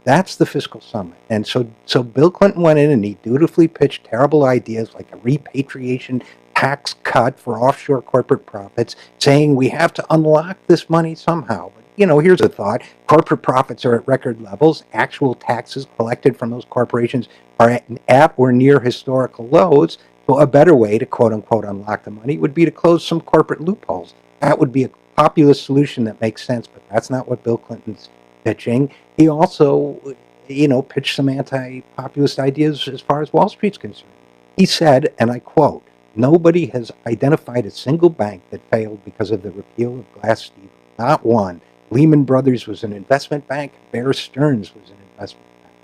That's the fiscal summit. And so Bill Clinton went in and he dutifully pitched terrible ideas like a repatriation tax cut for offshore corporate profits, saying we have to unlock this money somehow. But, here's a thought. Corporate profits are at record levels. Actual taxes collected from those corporations are at or near historical lows. So a better way to, quote-unquote, unlock the money would be to close some corporate loopholes. That would be a populist solution that makes sense, but that's not what Bill Clinton's pitching. He also, pitched some anti-populist ideas as far as Wall Street's concerned. He said, and I quote, "Nobody has identified a single bank that failed because of the repeal of Glass-Steagall. Not one. Lehman Brothers was an investment bank. Bear Stearns was an investment bank."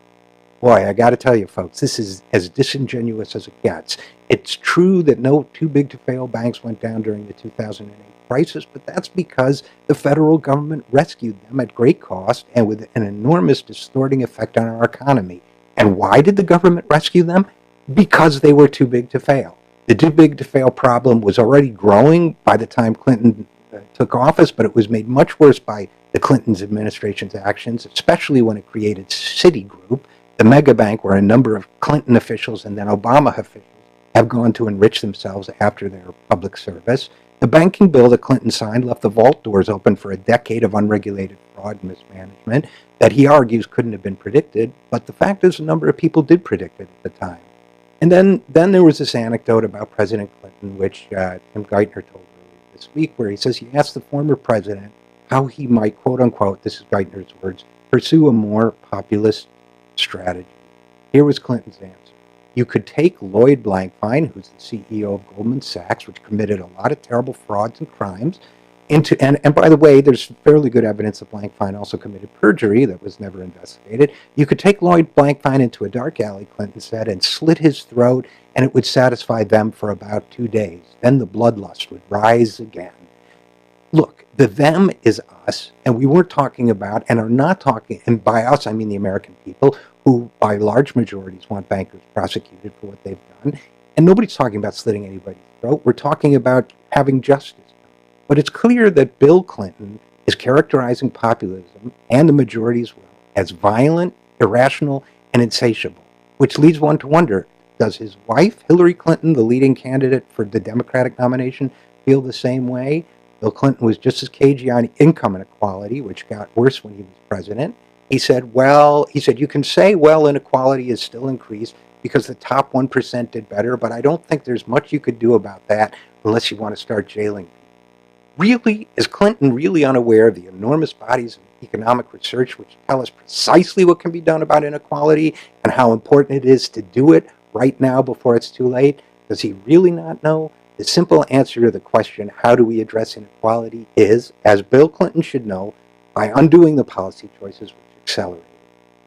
Boy, I got to tell you, folks, this is as disingenuous as it gets. It's true that no too-big-to-fail banks went down during the 2008 crisis, but that's because the federal government rescued them at great cost and with an enormous distorting effect on our economy. And why did the government rescue them? Because they were too big to fail. The too big to fail problem was already growing by the time Clinton took office, but it was made much worse by the Clinton's administration's actions, especially when it created Citigroup, the mega bank where a number of Clinton officials and then Obama officials have gone to enrich themselves after their public service. The banking bill that Clinton signed left the vault doors open for a decade of unregulated fraud and mismanagement that he argues couldn't have been predicted, but the fact is a number of people did predict it at the time. And then there was this anecdote about President Clinton, which Tim Geithner told earlier this week, where he says he asked the former president how he might, quote-unquote, this is Geithner's words, pursue a more populist strategy. Here was Clinton's answer. You could take Lloyd Blankfein, who's the CEO of Goldman Sachs, which committed a lot of terrible frauds and crimes, and by the way, there's fairly good evidence that Blankfein also committed perjury that was never investigated. You could take Lloyd Blankfein into a dark alley, Clinton said, and slit his throat, and it would satisfy them for about 2 days. Then the bloodlust would rise again. Look, the them is us, and we weren't talking about, and are not talking, and by us I mean the American people, who by large majorities want bankers prosecuted for what they've done, and nobody's talking about slitting anybody's throat. We're talking about having justice. But it's clear that Bill Clinton is characterizing populism and the majority as well as violent, irrational, and insatiable, which leads one to wonder, does his wife, Hillary Clinton, the leading candidate for the Democratic nomination, feel the same way? Bill Clinton was just as cagey on income inequality, which got worse when he was president. He said, you can say, inequality is still increased because the top 1% did better, but I don't think there's much you could do about that unless you want to start jailing people. Really, is Clinton really unaware of the enormous bodies of economic research which tell us precisely what can be done about inequality and how important it is to do it right now before it's too late? Does he really not know? The simple answer to the question, how do we address inequality, is, as Bill Clinton should know, by undoing the policy choices which accelerated.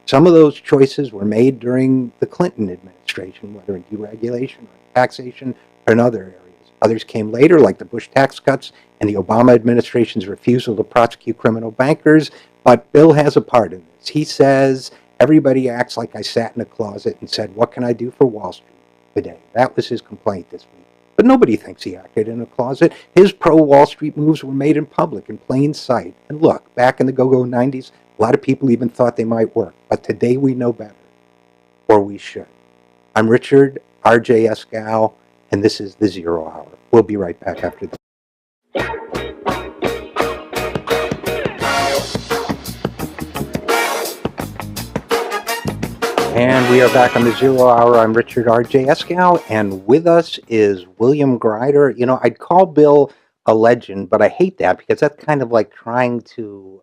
Some of those choices were made during the Clinton administration, whether in deregulation or taxation or in other areas. Others came later, like the Bush tax cuts and the Obama administration's refusal to prosecute criminal bankers, but Bill has a part in this. He says, everybody acts like I sat in a closet and said, what can I do for Wall Street today? That was his complaint this week. But nobody thinks he acted in a closet. His pro-Wall Street moves were made in public, in plain sight. And look, back in the go-go 90s, a lot of people even thought they might work. But today we know better. Or we should. I'm Richard, RJ Eskow, and this is The Zero Hour. We'll be right back after this. And we are back on The Zero Hour. I'm Richard R.J. Eskow, and with us is William Greider. You know, I'd call Bill a legend, but I hate that because that's kind of like trying to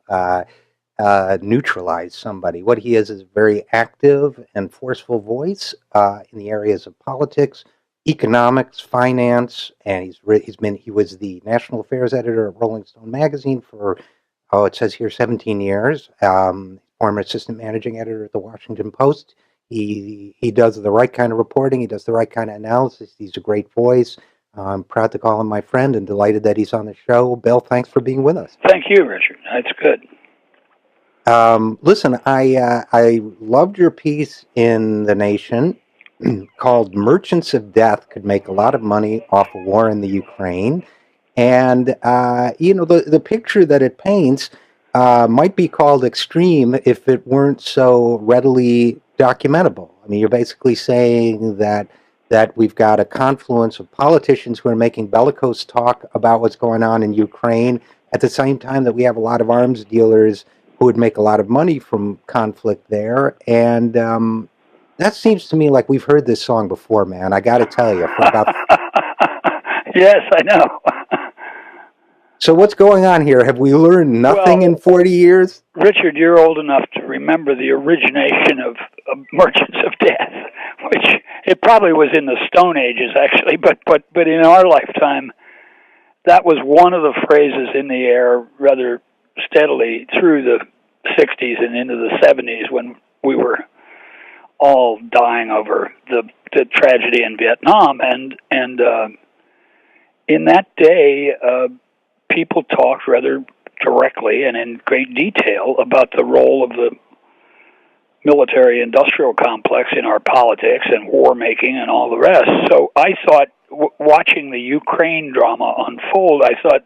neutralize somebody. What he is a very active and forceful voice in the areas of politics, economics, finance, and he was the national affairs editor of Rolling Stone magazine for, it says here 17 years. Former assistant managing editor at the Washington Post. He does the right kind of reporting. He does the right kind of analysis. He's a great voice. I'm proud to call him my friend and delighted that he's on the show. Bill, thanks for being with us. Thank you, Richard. That's good. Listen, I loved your piece in The Nation called "Merchants of Death Could Make a Lot of Money Off a War in the Ukraine," and the picture that it paints might be called extreme if it weren't so readily documentable. I mean, you're basically saying that we've got a confluence of politicians who are making bellicose talk about what's going on in Ukraine at the same time that we have a lot of arms dealers who would make a lot of money from conflict there. And that seems to me like we've heard this song before, man. I got to tell you. For about... Yes, I know. So what's going on here? Have we learned nothing in 40 years? Richard, you're old enough to remember the origination of Merchants of Death, which it probably was in the Stone Ages, actually, but in our lifetime, that was one of the phrases in the air rather steadily through the 60s and into the 70s when we were all dying over the tragedy in Vietnam. And in that day, people talked rather directly and in great detail about the role of the military-industrial complex in our politics and war-making and all the rest. So I thought, watching the Ukraine drama unfold, I thought,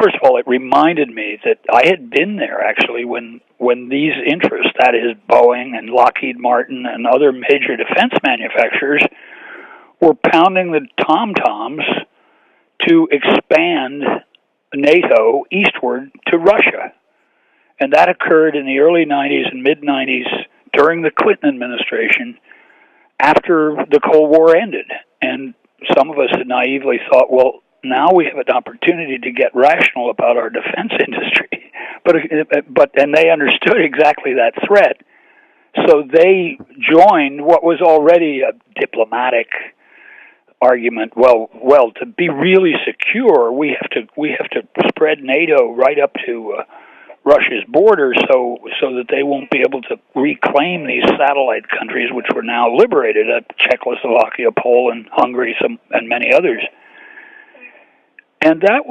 first of all, it reminded me that I had been there, actually, when these interests, that is Boeing and Lockheed Martin and other major defense manufacturers, were pounding the tom-toms to expand NATO eastward to Russia. And that occurred in the early 90s and mid-90s during the Clinton administration after the Cold War ended. And some of us had naively thought, well, now we have an opportunity to get rational about our defense industry. But they understood exactly that threat. So they joined what was already a diplomatic argument. Well, to be really secure, we have to spread NATO right up to Russia's border, so that they won't be able to reclaim these satellite countries, which were now liberated: Czechoslovakia, Poland, Hungary, and many others. And there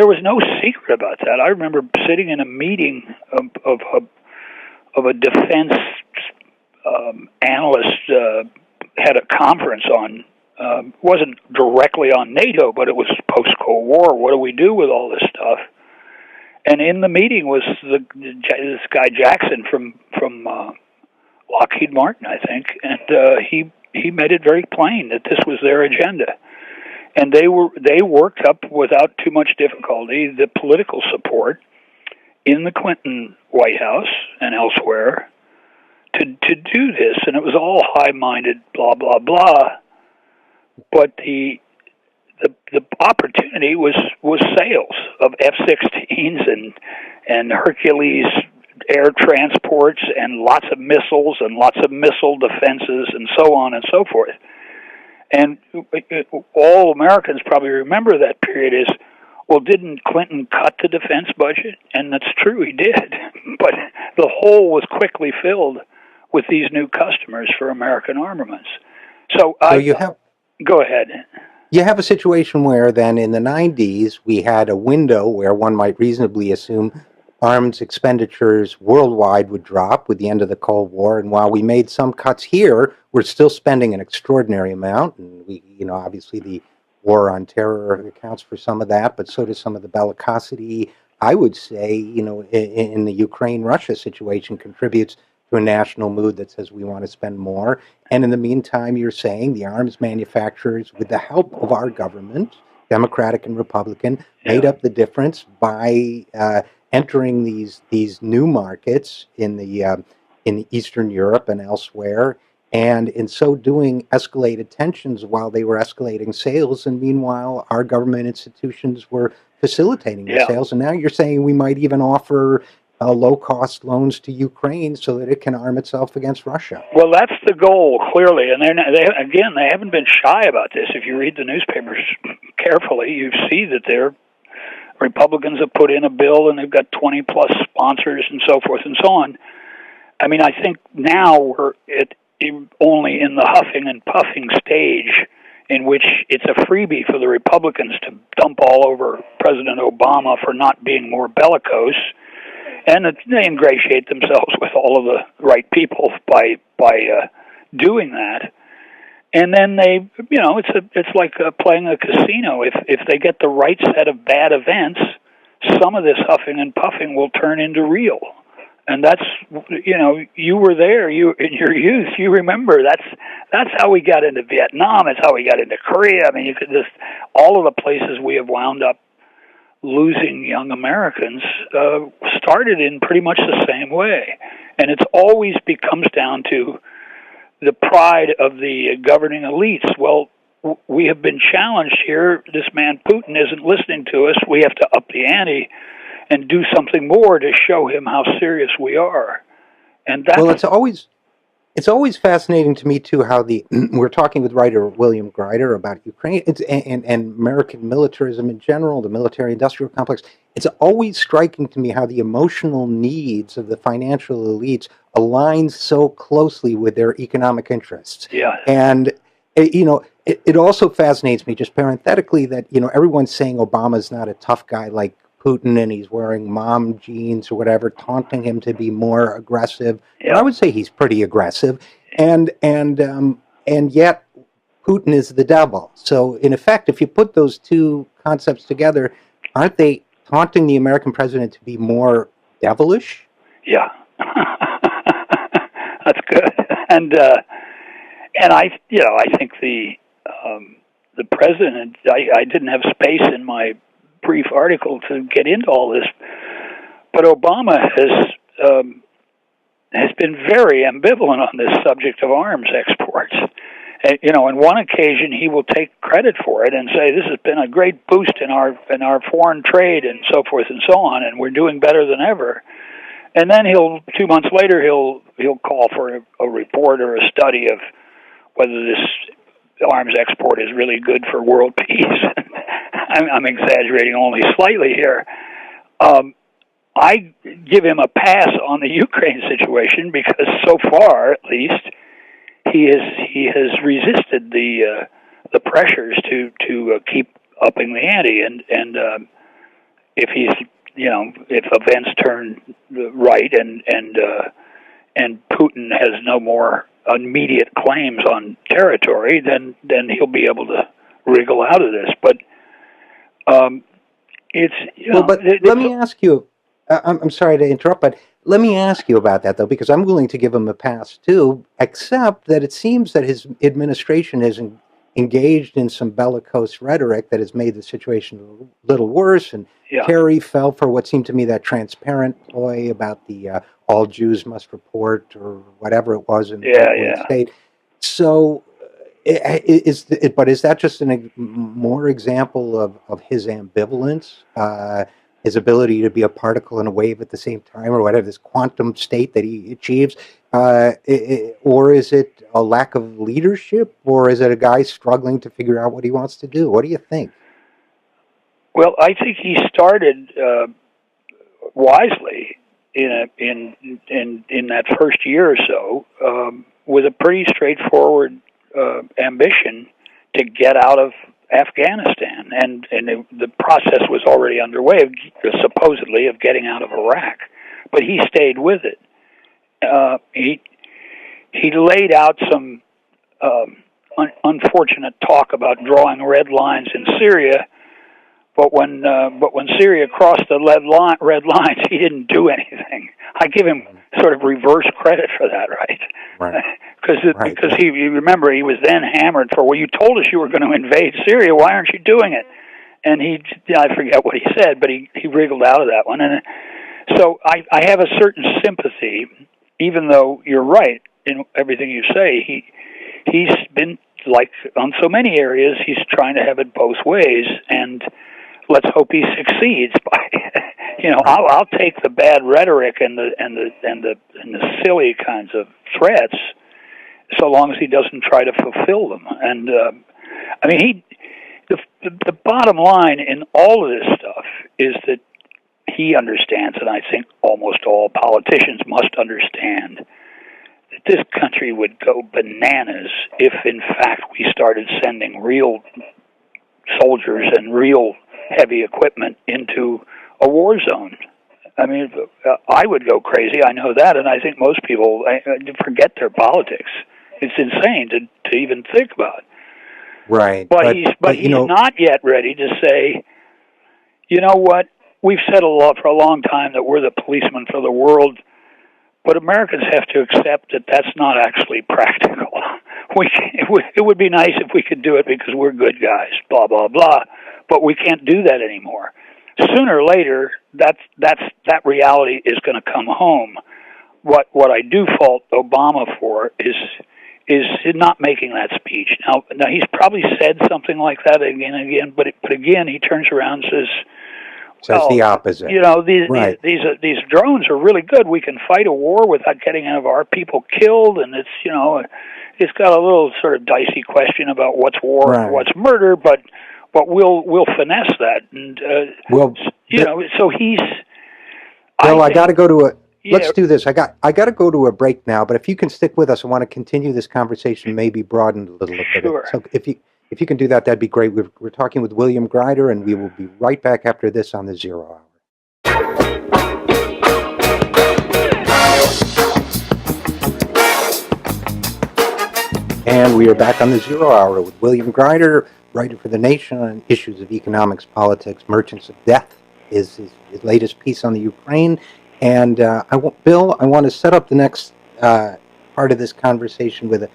was no secret about that. I remember sitting in a meeting of a defense analyst had a conference on. Wasn't directly on NATO, but it was post-Cold War. What do we do with all this stuff? And in the meeting was this guy Jackson from Lockheed Martin, I think, and he made it very plain that this was their agenda, and they worked up without too much difficulty the political support in the Clinton White House and elsewhere to do this, and it was all high-minded, blah blah blah, but the opportunity was sales of F-16s and Hercules air transports and lots of missiles and lots of missile defenses and so on and so forth. And all Americans probably remember that period as, well, didn't Clinton cut the defense budget? And that's true, he did. But the hole was quickly filled with these new customers for American armaments. So go ahead. You have a situation where then in the 90s we had a window where one might reasonably assume arms expenditures worldwide would drop with the end of the Cold War, and while we made some cuts here, we're still spending an extraordinary amount, and we, obviously the war on terror accounts for some of that, but so does some of the bellicosity. I would say, in the Ukraine-Russia situation contributes to a national mood that says we want to spend more. And in the meantime, you're saying the arms manufacturers, with the help of our government, Democratic and Republican, made up the difference by entering these new markets in Eastern Europe and elsewhere, and in so doing escalated tensions while they were escalating sales, and meanwhile our government institutions were facilitating the sales. And now you're saying we might even offer low-cost loans to Ukraine so that it can arm itself against Russia. Well, that's the goal, clearly. And they haven't been shy about this. If you read the newspapers carefully, you see that Republicans have put in a bill and they've got 20-plus sponsors and so forth and so on. I mean, I think now we're only in the huffing and puffing stage in which it's a freebie for the Republicans to dump all over President Obama for not being more bellicose. And they ingratiate themselves with all of the right people by doing that. And then it's like playing a casino. If they get the right set of bad events, some of this huffing and puffing will turn into real. And that's, you were there, in your youth, you remember that's how we got into Vietnam. It's how we got into Korea. I mean, you could all of the places we have wound up losing young Americans started in pretty much the same way. And it's always comes down to the pride of the governing elites. Well, we have been challenged here. This man Putin isn't listening to us. We have to up the ante and do something more to show him how serious we are. And that's... Well, it's always fascinating to me, too, how we're talking with writer William Greider about Ukraine and American militarism in general, the military-industrial complex. It's always striking to me how the emotional needs of the financial elites align so closely with their economic interests. Yeah. And, it also fascinates me, just parenthetically, that, everyone's saying Obama's not a tough guy like Putin, and he's wearing mom jeans or whatever, taunting him to be more aggressive. Yeah. I would say he's pretty aggressive, and yet Putin is the devil. So in effect, if you put those two concepts together, aren't they taunting the American president to be more devilish? Yeah, that's good. And I think the president. I didn't have space in my brief article to get into all this, but Obama has been very ambivalent on this subject of arms exports. On one occasion he will take credit for it and say this has been a great boost in our foreign trade and so forth and so on, and we're doing better than ever. And then 2 months later, he'll call for a report or a study of whether this arms export is really good for world peace. I'm exaggerating only slightly here. I give him a pass on the Ukraine situation because so far, at least, he has resisted the pressures to keep upping the ante, and if if events turn right and Putin has no more immediate claims on territory, then he'll be able to wriggle out of this. But let me ask you. I'm sorry to interrupt, but let me ask you about that, though, because I'm willing to give him a pass, too, except that it seems that his administration is engaged in some bellicose rhetoric that has made the situation a little worse, and Kerry fell for what seemed to me that transparent ploy about the all Jews must report or whatever it was in the state. So is that just a more example of his ambivalence? His ability to be a particle and a wave at the same time, or whatever, this quantum state that he achieves, or is it a lack of leadership, or is it a guy struggling to figure out what he wants to do? What do you think? Well, I think he started wisely in that first year or so with a pretty straightforward ambition to get out of Afghanistan, and the process was already underway, supposedly, of getting out of Iraq. But he stayed with it. He laid out some unfortunate talk about drawing red lines in Syria, but when Syria crossed the red lines, he didn't do anything. I give him sort of reverse credit for that, right? Because he remember, he was then hammered for, well, you told us you were going to invade Syria, why aren't you doing it? And I forget what he said, but he wriggled out of that one. And so I have a certain sympathy, even though you're right in everything you say. He's been, like on so many areas, he's trying to have it both ways, and let's hope he succeeds. By I'll take the bad rhetoric and the silly kinds of threats, so long as he doesn't try to fulfill them. And the bottom line in all of this stuff is that he understands, and I think almost all politicians must understand, that this country would go bananas if, in fact, we started sending real soldiers and real heavy equipment into a war zone. I mean, I would go crazy, I know that, and I think most people forget their politics. It's insane to even think about. Right. But he's not yet ready to say, you know what, we've said for a long time that we're the policemen for the world, but Americans have to accept that that's not actually practical. It would be nice if we could do it because we're good guys, blah, blah, blah, but we can't do that anymore. Sooner or later, that reality is going to come home. What I do fault Obama for is not making that speech. Now he's probably said something like that again, but again he turns around and says the opposite. These drones are really good. We can fight a war without getting any of our people killed, and it's got a little sort of dicey question about what's war and what's murder, but we'll finesse that. And so he's. Well, I got to go to a. Let's do this. I got to go to a break now, but if you can stick with us, I want to continue this conversation, maybe broaden a little bit. Sure. So if you can do that, that'd be great. We're talking with William Grider, and we will be right back after this on the Zero Hour. And we are back on the Zero Hour with William Grider, writer for The Nation on issues of economics, politics. Merchants of Death is his latest piece on the Ukraine. And Bill, I want to set up the next part of this conversation with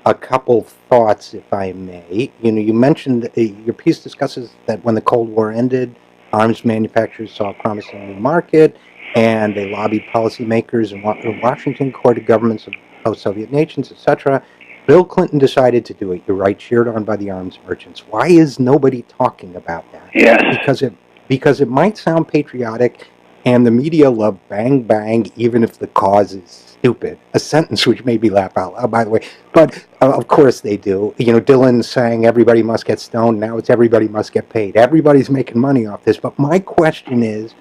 a couple thoughts, if I may. You mentioned your piece discusses that when the Cold War ended, arms manufacturers saw a promising new market, and they lobbied policymakers in Washington, courted governments of post-Soviet nations, etc. Bill Clinton decided to do it. You're right, cheered on by the arms merchants. Why is nobody talking about that? Yes. Because it might sound patriotic. And the media love bang, bang, even if the cause is stupid. A sentence which made me laugh out loud, by the way. But, of course they do. You know, Dylan's saying everybody must get stoned. Now it's everybody must get paid. Everybody's making money off this. But my question is,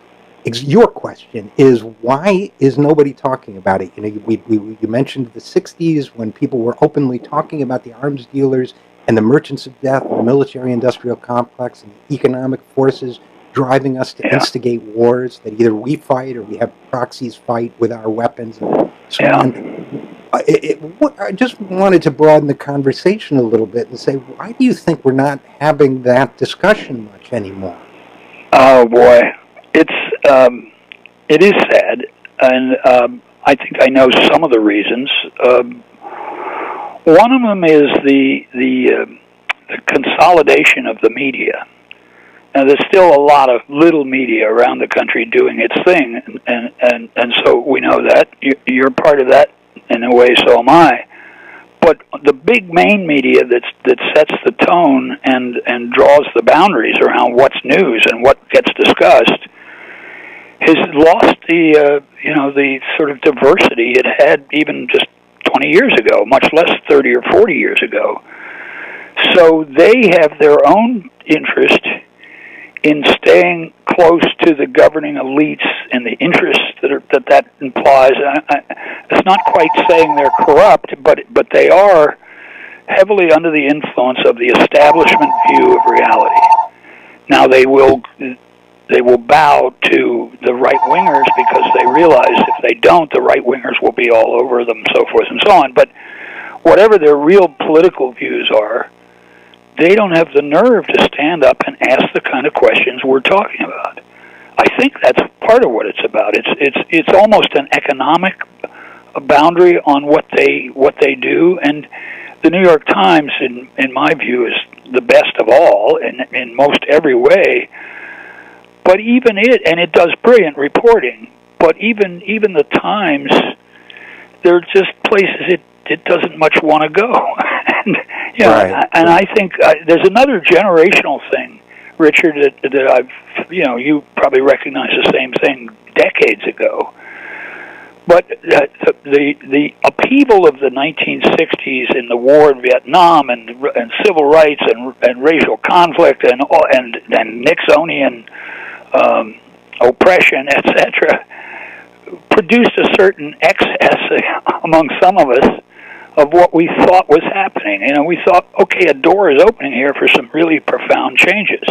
your question is, why is nobody talking about it? You know, you mentioned the 60s when people were openly talking about the arms dealers and the merchants of death and the military-industrial complex and the economic forces driving us to instigate wars that either we fight or we have proxies fight with our weapons and so on. I just wanted to broaden the conversation a little bit and say, why do you think we're not having that discussion much anymore? Oh boy, it is sad, and I think I know some of the reasons. One of them is the consolidation of the media. Now, there's still a lot of little media around the country doing its thing, and so we know that. You're part of that in a way, so am I. But the big main media that sets the tone and draws the boundaries around what's news and what gets discussed has lost the sort of diversity it had even just 20 years ago, much less 30 or 40 years ago. So they have their own interest in staying close to the governing elites and the interests that implies. It's not quite saying they're corrupt, but they are heavily under the influence of the establishment view of reality. Now they will bow to the right-wingers because they realize if they don't, the right-wingers will be all over them, so forth and so on. But whatever their real political views are, they don't have the nerve to stand up and ask the kind of questions we're talking about. I think that's part of what it's about. It's almost an economic boundary on what they do, and the New York Times, in my view, is the best of all in most every way. But even it does brilliant reporting. But even the Times, there are just places it doesn't much want to go. And and I think there's another generational thing, Richard, that I've you probably recognize the same thing decades ago. But the upheaval of the 1960s in the war in Vietnam and civil rights and racial conflict and Nixonian oppression, etc., produced a certain excess among some of us of what we thought was happening. We thought, okay, a door is opening here for some really profound changes.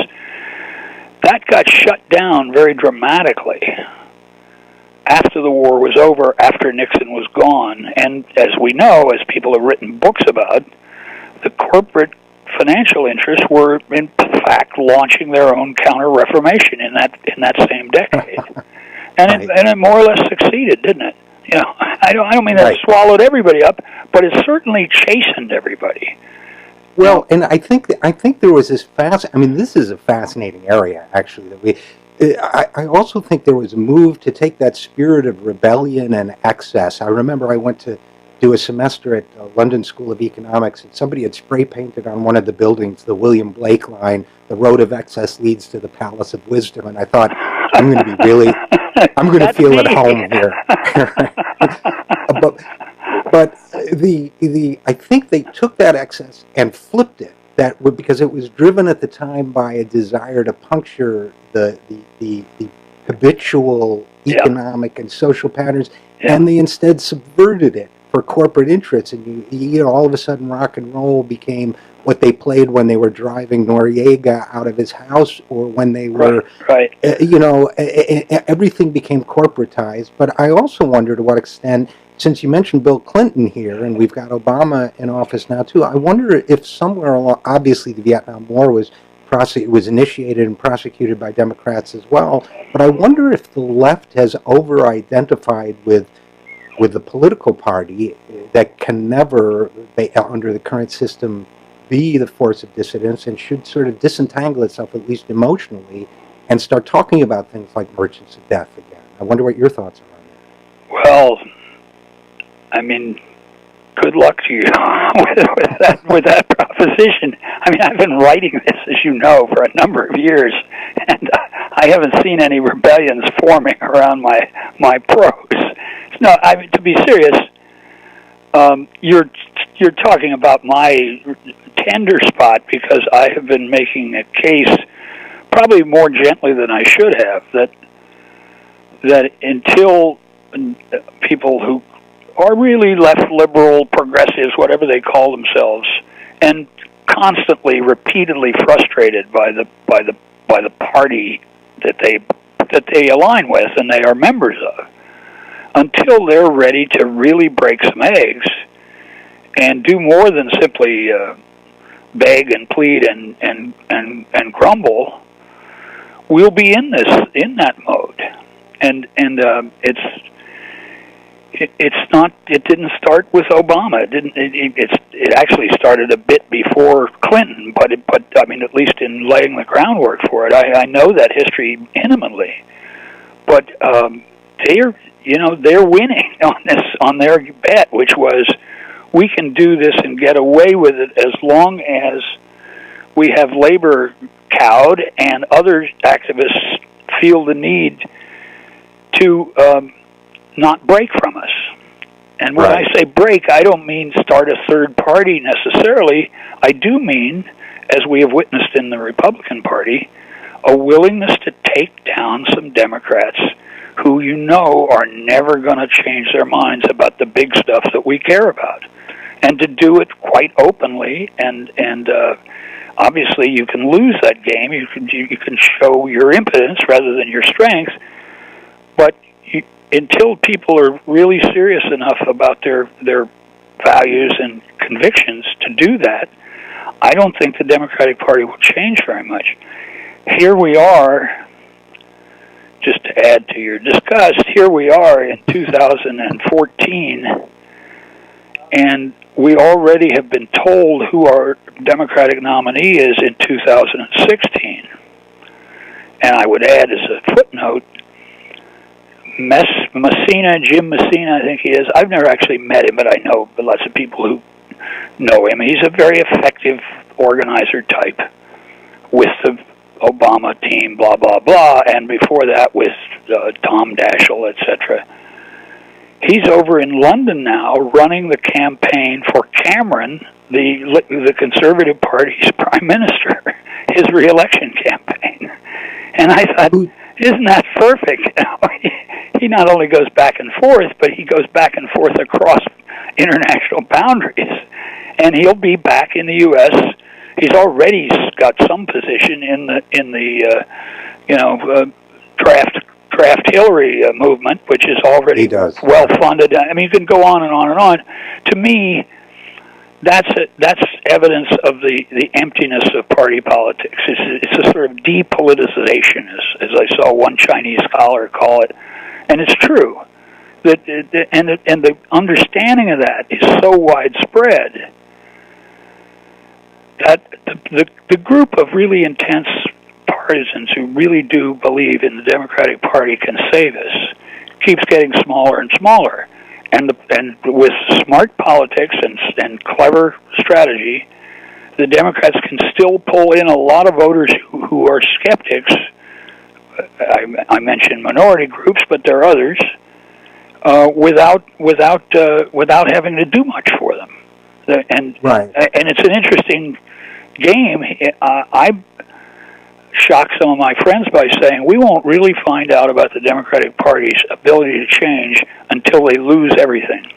That got shut down very dramatically after the war was over, after Nixon was gone. And as we know, as people have written books about, the corporate financial interests were, in fact, launching their own counter-reformation in that same decade. And it more or less succeeded, didn't it? I don't mean that it swallowed everybody up, but it certainly chastened everybody. Well, and I think there was this this is a fascinating area, actually. I also think there was a move to take that spirit of rebellion and excess. I remember I went to do a semester at London School of Economics, and somebody had spray painted on one of the buildings the William Blake line, "The road of excess leads to the palace of wisdom." And I thought, I'm going to feel at home here. But I think they took that excess and flipped it. Because it was driven at the time by a desire to puncture the habitual economic and social patterns, and they instead subverted it for corporate interests. And you all of a sudden, rock and roll became what they played when they were driving Noriega out of his house, or when they were, everything became corporatized. But I also wonder to what extent, since you mentioned Bill Clinton here, and we've got Obama in office now too, I wonder if somewhere along, obviously the Vietnam War was initiated and prosecuted by Democrats as well, but I wonder if the left has over-identified with the political party that can never, under the current system, be the force of dissidence, and should sort of disentangle itself, at least emotionally, and start talking about things like merchants of death again. I wonder what your thoughts are on that. Well, I mean, good luck to you with that proposition. I mean, I've been writing this, as you know, for a number of years, and I haven't seen any rebellions forming around my pros. No, I mean, to be serious, you're talking about my tender spot because I have been making a case, probably more gently than I should have, that until people who are really left liberal, progressives, whatever they call themselves, and constantly, repeatedly frustrated by the party that they align with and they are members of, until they're ready to really break some eggs and do more than simply beg and plead and grumble, we'll be in that mode. And it's not. It didn't start with Obama. It actually started a bit before Clinton. But I mean, at least in laying the groundwork for it, I know that history intimately. But they're winning on their bet, which was we can do this and get away with it as long as we have labor cowed and other activists feel the need to not break from us. And when I say break, I don't mean start a third party necessarily. I do mean, as we have witnessed in the Republican Party, a willingness to take down some Democrats who are never going to change their minds about the big stuff that we care about, and to do it quite openly. And obviously, you can lose that game. You can show your impotence rather than your strength, but until people are really serious enough about their values and convictions to do that, I don't think the Democratic Party will change very much. Here we are, just to add to your disgust, here we are in 2014, and we already have been told who our Democratic nominee is in 2016. And I would add as a footnote, Jim Messina, I think he is. I've never actually met him, but I know lots of people who know him. He's a very effective organizer type with the Obama team, blah, blah, blah, and before that with Tom Daschle, etc. He's over in London now running the campaign for Cameron, the Conservative Party's prime minister, his re-election campaign. And I thought, isn't that perfect? He not only goes back and forth, but he goes back and forth across international boundaries. And he'll be back in the U.S. He's already got some position in the draft Hillary movement, which is already well funded. I mean, you can go on and on and on. To me, that's evidence of the emptiness of party politics. It's a sort of depoliticization, as I saw one Chinese scholar call it, and it's true. And the understanding of that is so widespread that the group of really intense partisans who really do believe in the Democratic Party can save us keeps getting smaller and smaller. And with smart politics and clever strategy, the Democrats can still pull in a lot of voters who are skeptics. I mentioned minority groups, but there are others, without having to do much for them. And it's an interesting game. I shocked some of my friends by saying we won't really find out about the Democratic Party's ability to change until they lose everything.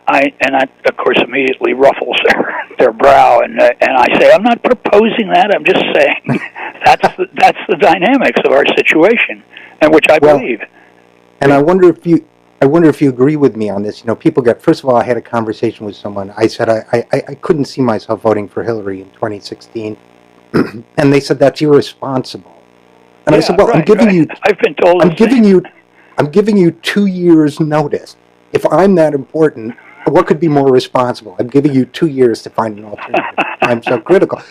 I of course immediately ruffles their brow, and I say I'm not proposing that. I'm just saying that's the dynamics of our situation, and which I believe. And I wonder if you agree with me on this. People get. First of all, I had a conversation with someone. I said I couldn't see myself voting for Hillary in 2016. And they said that's irresponsible. And I said, well, I've been told I'm giving you 2 years notice. If I'm that important, what could be more responsible? I'm giving you 2 years to find an alternative. I'm so critical.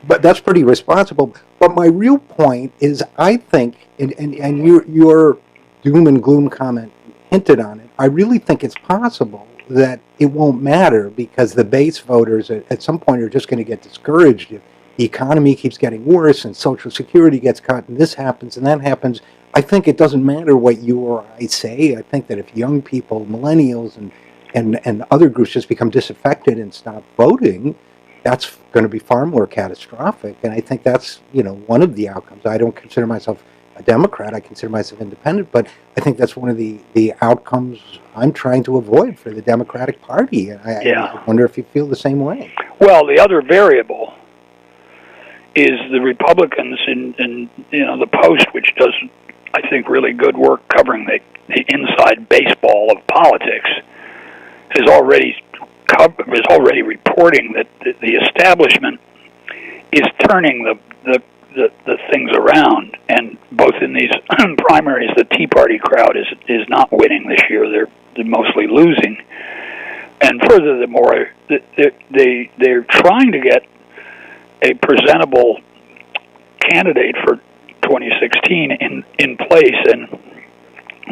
But that's pretty responsible. But my real point is, I think, and your doom and gloom comment hinted on it, I really think it's possible that it won't matter because the base voters at some point are just going to get discouraged the economy keeps getting worse and Social Security gets cut and this happens and that happens, I think it doesn't matter what you or I say. I think that if young people, millennials, and other groups just become disaffected and stop voting, that's going to be far more catastrophic. And I think that's, one of the outcomes. I don't consider myself a Democrat. I consider myself independent, but I think that's one of the outcomes I'm trying to avoid for the Democratic Party. And I wonder if you feel the same way. Well, the other variable is the Republicans in the Post, which does, I think, really good work covering the inside baseball of politics, is already reporting that the establishment is turning the things around, and both in these primaries, the Tea Party crowd is not winning this year; they're mostly losing. And furthermore, they're trying to get a presentable candidate for 2016 in place and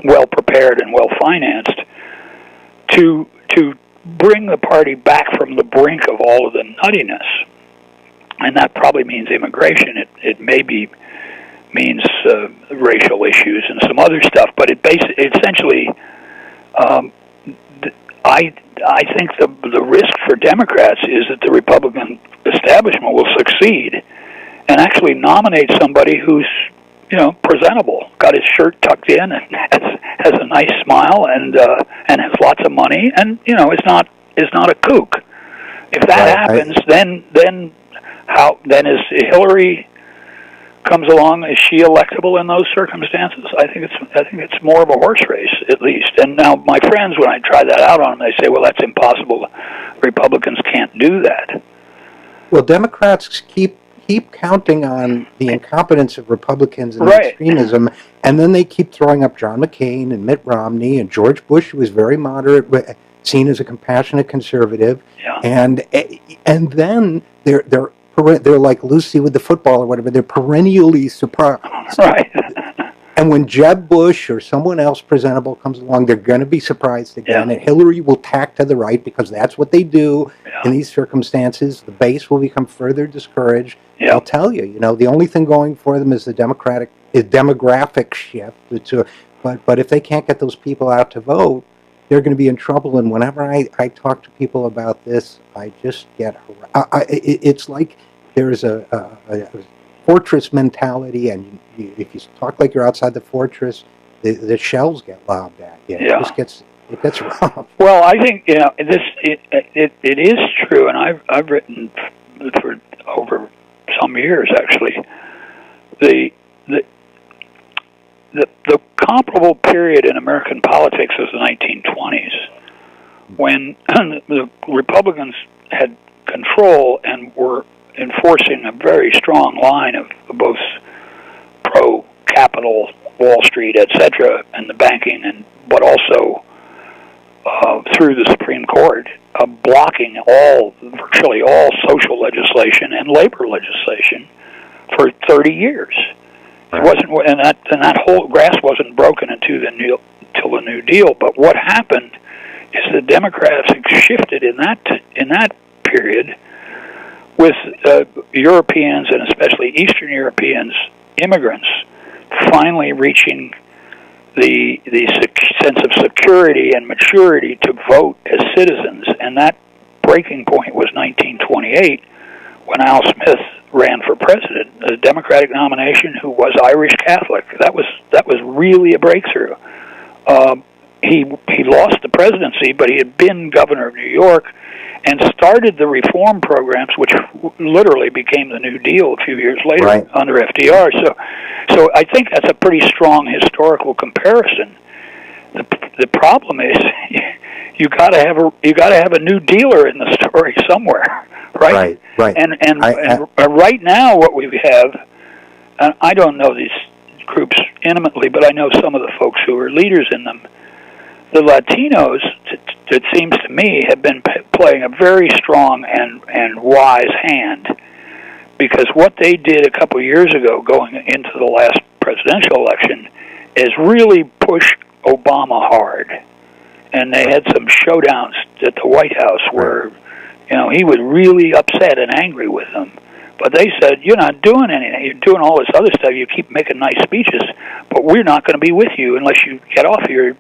well prepared and well financed to bring the party back from the brink of all of the nuttiness. And that probably means immigration. It maybe means racial issues and some other stuff, but essentially, I think the risk for Democrats is that the Republican establishment will succeed and actually nominate somebody who's presentable, got his shirt tucked in, and has a nice smile, and has lots of money, and is not a kook. If that happens, then as Hillary comes along, is she electable in those circumstances? I think it's more of a horse race, at least. And now my friends, when I try that out on them, they say, "Well, that's impossible. Republicans can't do that." Well, Democrats keep counting on the incompetence of Republicans and extremism, and then they keep throwing up John McCain and Mitt Romney and George Bush, who was very moderate, but seen as a compassionate conservative, and then they're like Lucy with the football or whatever. They're perennially surprised. Right. And when Jeb Bush or someone else presentable comes along, they're going to be surprised again. And Hillary will tack to the right because that's what they do in these circumstances. The base will become further discouraged. I'll tell you, the only thing going for them is the demographic shift. But if they can't get those people out to vote, they're going to be in trouble. And whenever I talk to people about this, I just get it's like there's a fortress mentality, and if you talk like you're outside the fortress, the shells get lobbed at you. It gets rough. Well, I think it is true, and I've written for over some years actually. The comparable period in American politics was the 1920s, when the Republicans had control and were enforcing a very strong line of both pro-capital, Wall Street, etc., and the banking, but also through the Supreme Court, blocking virtually all social legislation and labor legislation for 30 years. It wasn't, and that whole grass wasn't broken until the New Deal. But what happened is the Democrats shifted in that period, with Europeans and especially Eastern Europeans, immigrants, finally reaching the sense of security and maturity to vote as citizens. And that breaking point was 1928, when Al Smith ran for president, a Democratic nomination, who was Irish Catholic. That was really a breakthrough. He lost the presidency, but he had been governor of New York and started the reform programs, which literally became the New Deal a few years later under FDR. So I think that's a pretty strong historical comparison. The problem is you got to have a new dealer in the story somewhere, right? Right. And right now, what we have, and I don't know these groups intimately, but I know some of the folks who are leaders in them. The Latinos, it seems to me, have been playing a very strong and wise hand, because what they did a couple of years ago, going into the last presidential election, is really push Obama hard. And they had some showdowns at the White House where, he was really upset and angry with them. But they said, you're not doing anything. You're doing all this other stuff. You keep making nice speeches, but we're not going to be with you unless you get off your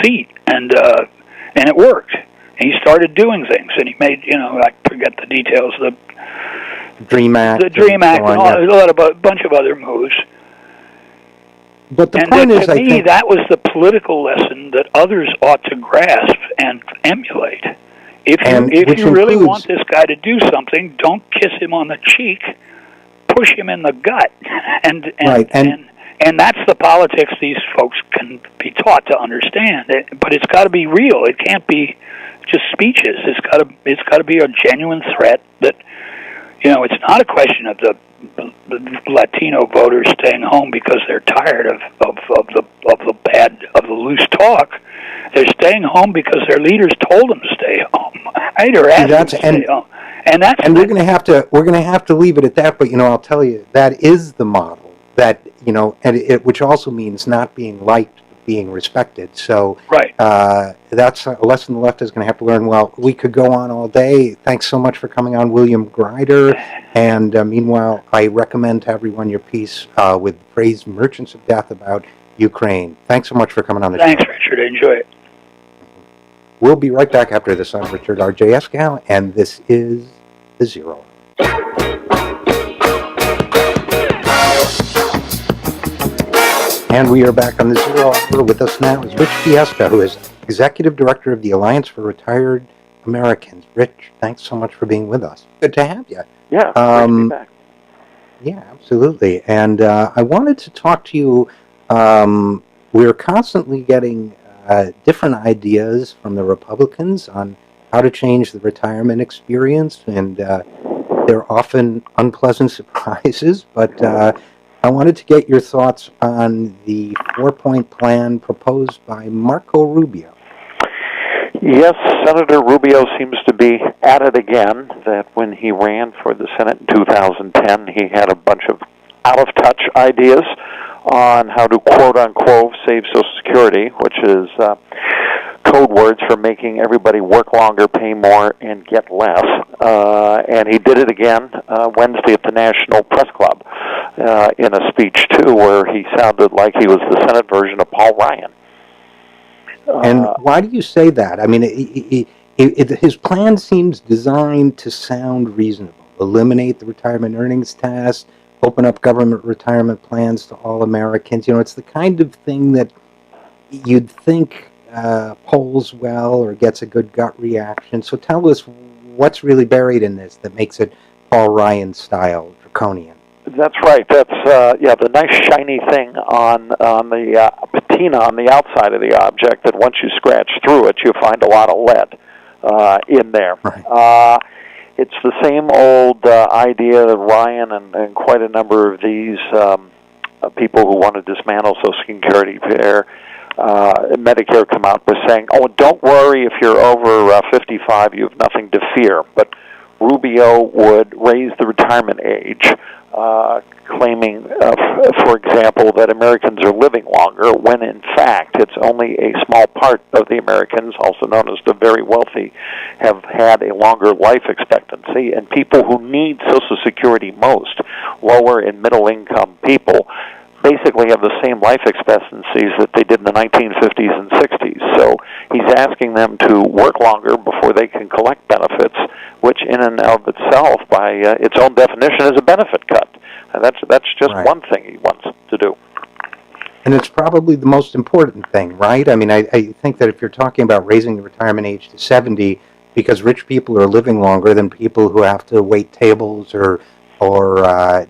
seat. And it worked. And he started doing things, and he made, I forget the details, the Dream Act. The Dream Act and a bunch of other moves. But the point is, to me, that was the political lesson that others ought to grasp and emulate. If you really want this guy to do something, don't kiss him on the cheek, push him in the gut, and that's the politics these folks can be taught to understand. But it's got to be real. It can't be just speeches. It's got to be a genuine threat that, it's not a question of the Latino voters staying home because they're tired of the loose talk. They're staying home because their leaders told them to stay home. Right? Or asked them to stay home. And we're going to have to leave it at that. But I'll tell you, that is the model that which also means not being liked, being respected. So right. That's a lesson the left is going to have to learn. Well, we could go on all day. Thanks so much for coming on, William Grider. And meanwhile, I recommend to everyone your piece with the phrase "Merchants of Death" about Ukraine. Thanks so much for coming on the show. Thanks, Richard. Enjoy it. We'll be right back after this. I'm Richard RJ Eskow, and this is The Zero. And we are back on The Zero Hour. With us now is Rich Fiesta, who is Executive Director of the Alliance for Retired Americans. Rich, thanks so much for being with us. Good to have you. Yeah, great to be back. Yeah, absolutely. And I wanted to talk to you. We're constantly getting different ideas from the Republicans on how to change the retirement experience, and they're often unpleasant surprises, but I wanted to get your thoughts on the 4-point plan proposed by Marco Rubio. Yes, Senator Rubio seems to be at it again, that when he ran for the Senate in 2010, he had a bunch of out-of-touch ideas on how to quote-unquote save Social Security, which is code words for making everybody work longer, pay more, and get less. And he did it again Wednesday at the National Press Club in a speech, too, where he sounded like he was the Senate version of Paul Ryan. And why do you say that? I mean, his plan seems designed to sound reasonable. Eliminate the retirement earnings test, open up government retirement plans to all Americans. It's the kind of thing that you'd think polls well or gets a good gut reaction. So tell us what's really buried in this that makes it Paul Ryan style, draconian. That's right. That's the nice shiny thing on the patina on the outside of the object. That once you scratch through it, you find a lot of lead in there. Right. It's the same old idea that Ryan and quite a number of these people who want to dismantle Social Security Medicare come out with saying, "Oh, don't worry if you're over 55, you have nothing to fear." But Rubio would raise the retirement age, claiming, for example, that Americans are living longer, when in fact it's only a small part of the Americans, also known as the very wealthy, have had a longer life expectancy, and people who need Social Security most, lower and middle income people, basically have the same life expectancies that they did in the 1950s and 60s. So he's asking them to work longer before they can collect benefits, which in and of itself, by its own definition, is a benefit cut. And that's just right. One thing he wants to do. And it's probably the most important thing, right? I mean, I think that if you're talking about raising the retirement age to 70, because rich people are living longer than people who have to wait tables or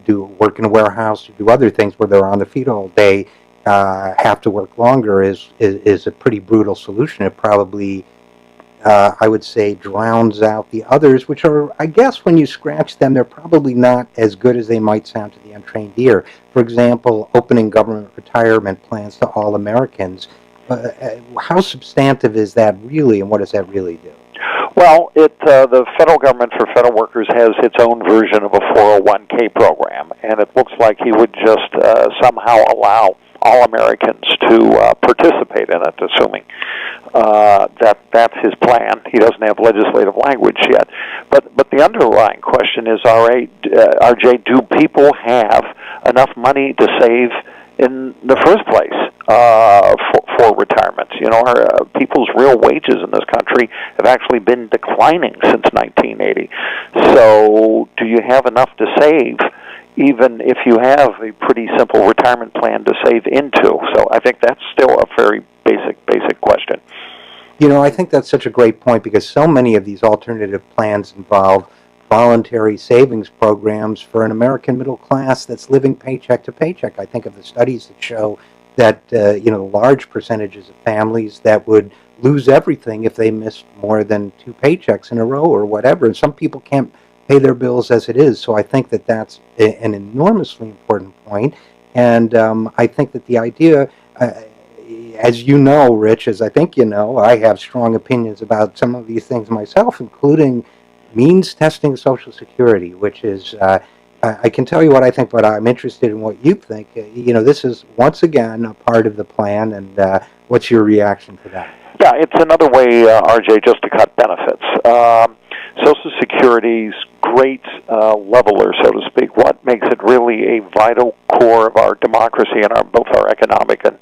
do work in a warehouse or do other things where they're on their feet all day, have to work longer is a pretty brutal solution. It probably, I would say, drowns out the others, which are, I guess, when you scratch them, they're probably not as good as they might sound to the untrained ear. For example, opening government retirement plans to all Americans. How substantive is that really, and what does that really do? Well, the federal government for federal workers has its own version of a 401k program, and it looks like he would just somehow allow all Americans to participate in it, assuming that's his plan. He doesn't have legislative language yet. But the underlying question is, RJ, do people have enough money to save in the first place for retirement? You know, people's real wages in this country have actually been declining since 1980. So do you have enough to save, even if you have a pretty simple retirement plan to save into? So I think that's still a very basic question. You know, I think that's such a great point, because so many of these alternative plans involve voluntary savings programs for an American middle class that's living paycheck to paycheck. I think of the studies that show that, large percentages of families that would lose everything if they missed more than 2 paychecks in a row or whatever. And some people can't pay their bills as it is. So I think that that's an enormously important point. And I think that the idea, as you know, Rich, as I think you know, I have strong opinions about some of these things myself, including means testing Social Security, which is, I can tell you what I think, but I'm interested in what you think. This is, once again, a part of the plan, and what's your reaction to that? Yeah, it's another way, RJ, just to cut benefits. Social Security's great leveler, so to speak. What makes it really a vital core of our democracy and both our economic and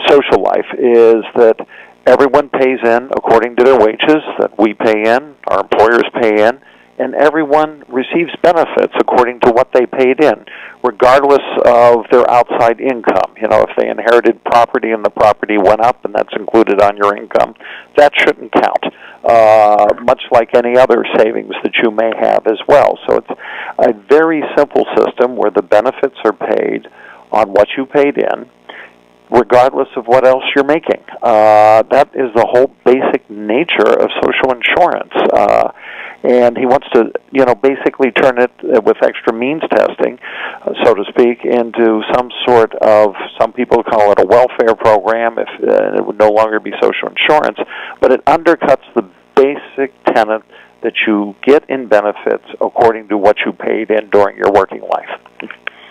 social life is that everyone pays in according to their wages, that we pay in, our employers pay in, and everyone receives benefits according to what they paid in, regardless of their outside income. You know, if they inherited property and the property went up and that's included on your income, that shouldn't count, much like any other savings that you may have as well. So it's a very simple system where the benefits are paid on what you paid in, regardless of what else you're making. That is the whole basic nature of social insurance. And he wants to, basically turn it with extra means testing, so to speak, into some sort of, some people call it a welfare program, if it would no longer be social insurance, but it undercuts the basic tenet that you get in benefits according to what you paid in during your working life.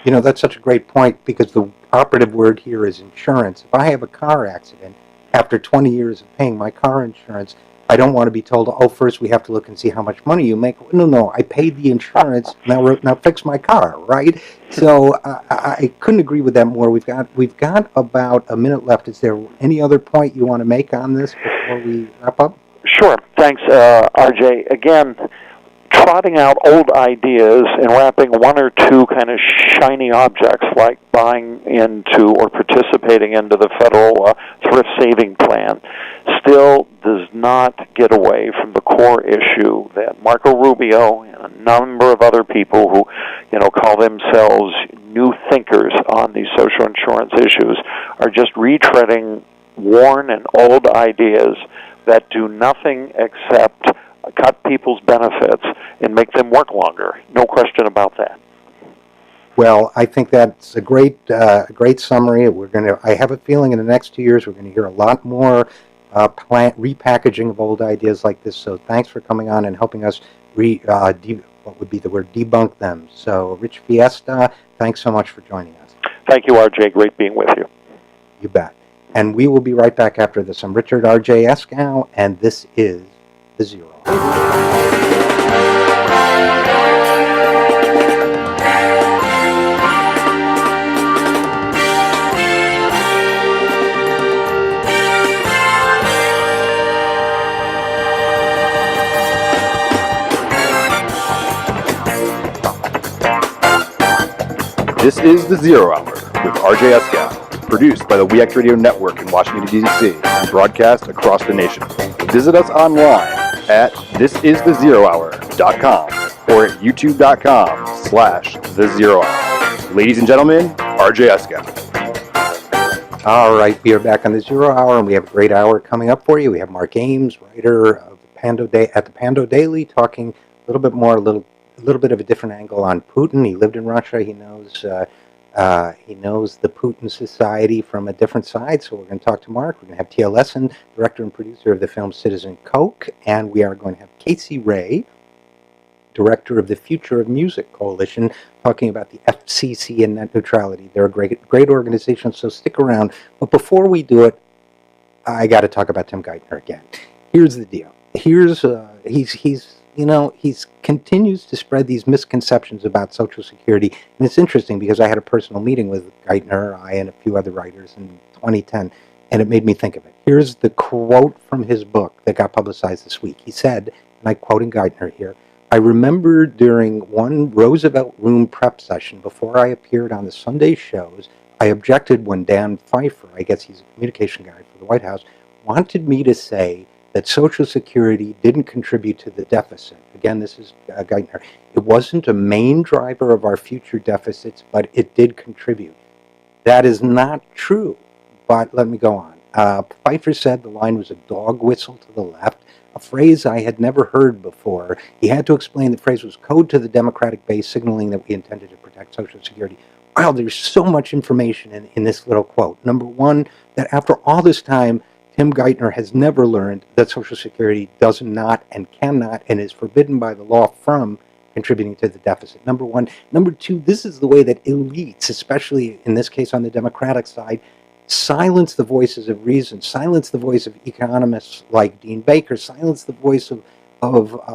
That's such a great point, because the operative word here is insurance. If I have a car accident, after 20 years of paying my car insurance, I don't want to be told, first we have to look and see how much money you make. No, I paid the insurance, now fix my car, right? So I couldn't agree with that more. We've got about a minute left. Is there any other point you want to make on this before we wrap up? Sure. Thanks, RJ. Again, trotting out old ideas and wrapping one or two kind of shiny objects like buying into or participating into the federal thrift saving plan still does not get away from the core issue that Marco Rubio and a number of other people who, call themselves new thinkers on these social insurance issues are just retreading worn and old ideas that do nothing except cut people's benefits and make them work longer. No question about that. Well, I think that's a great summary. I have a feeling in the next 2 years we're going to hear a lot more repackaging of old ideas like this. So thanks for coming on and helping us debunk them. So Rich Fiesta, thanks so much for joining us. Thank you, RJ. Great being with you. You bet. And we will be right back after this. I'm Richard RJ Eskow, and this is The Zero. This is The Zero Hour with RJ Eskow, produced by the We Act Radio Network in Washington, D.C., and broadcast across the nation. Visit us online at thisisthezerohour.com or at youtube.com/thezerohour. Ladies and gentlemen, RJ Eskow. All right, we are back on The Zero Hour, and we have a great hour coming up for you. We have Mark Ames, writer of the PandoDaily, talking a little bit of a different angle on Putin. He lived in Russia. He knows the Putin Society from a different side. So we're going to talk to Mark. We're going to have Tia Lessin, director and producer of the film Citizen Koch, and we are going to have Casey Ray, director of the Future of Music Coalition, talking about the FCC and net neutrality. They're a great organization, so stick around. But before we do it, I got to talk about Tim Geithner again. Here's the deal. He's continues to spread these misconceptions about Social Security, and it's interesting because I had a personal meeting with Geithner, I and a few other writers in 2010, and it made me think of it. Here's the quote from his book that got publicized this week. He said, and I'm quoting Geithner here, "I remember during one Roosevelt Room prep session before I appeared on the Sunday shows, I objected when Dan Pfeiffer, I guess he's a communication guy for the White House, wanted me to say that Social Security didn't contribute to the deficit." Again, this is Geithner. "It wasn't a main driver of our future deficits, but it did contribute." That is not true, but let me go on. Pfeiffer said the line was a dog whistle to the left, a phrase I had never heard before. He had to explain the phrase was code to the Democratic base, signaling that we intended to protect Social Security. Wow, there's so much information in this little quote. Number one, that after all this time, Tim Geithner has never learned that Social Security does not and cannot and is forbidden by the law from contributing to the deficit. Number one. Number two, this is the way that elites, especially in this case on the Democratic side, silence the voices of reason, silence the voice of economists like Dean Baker, silence the voice of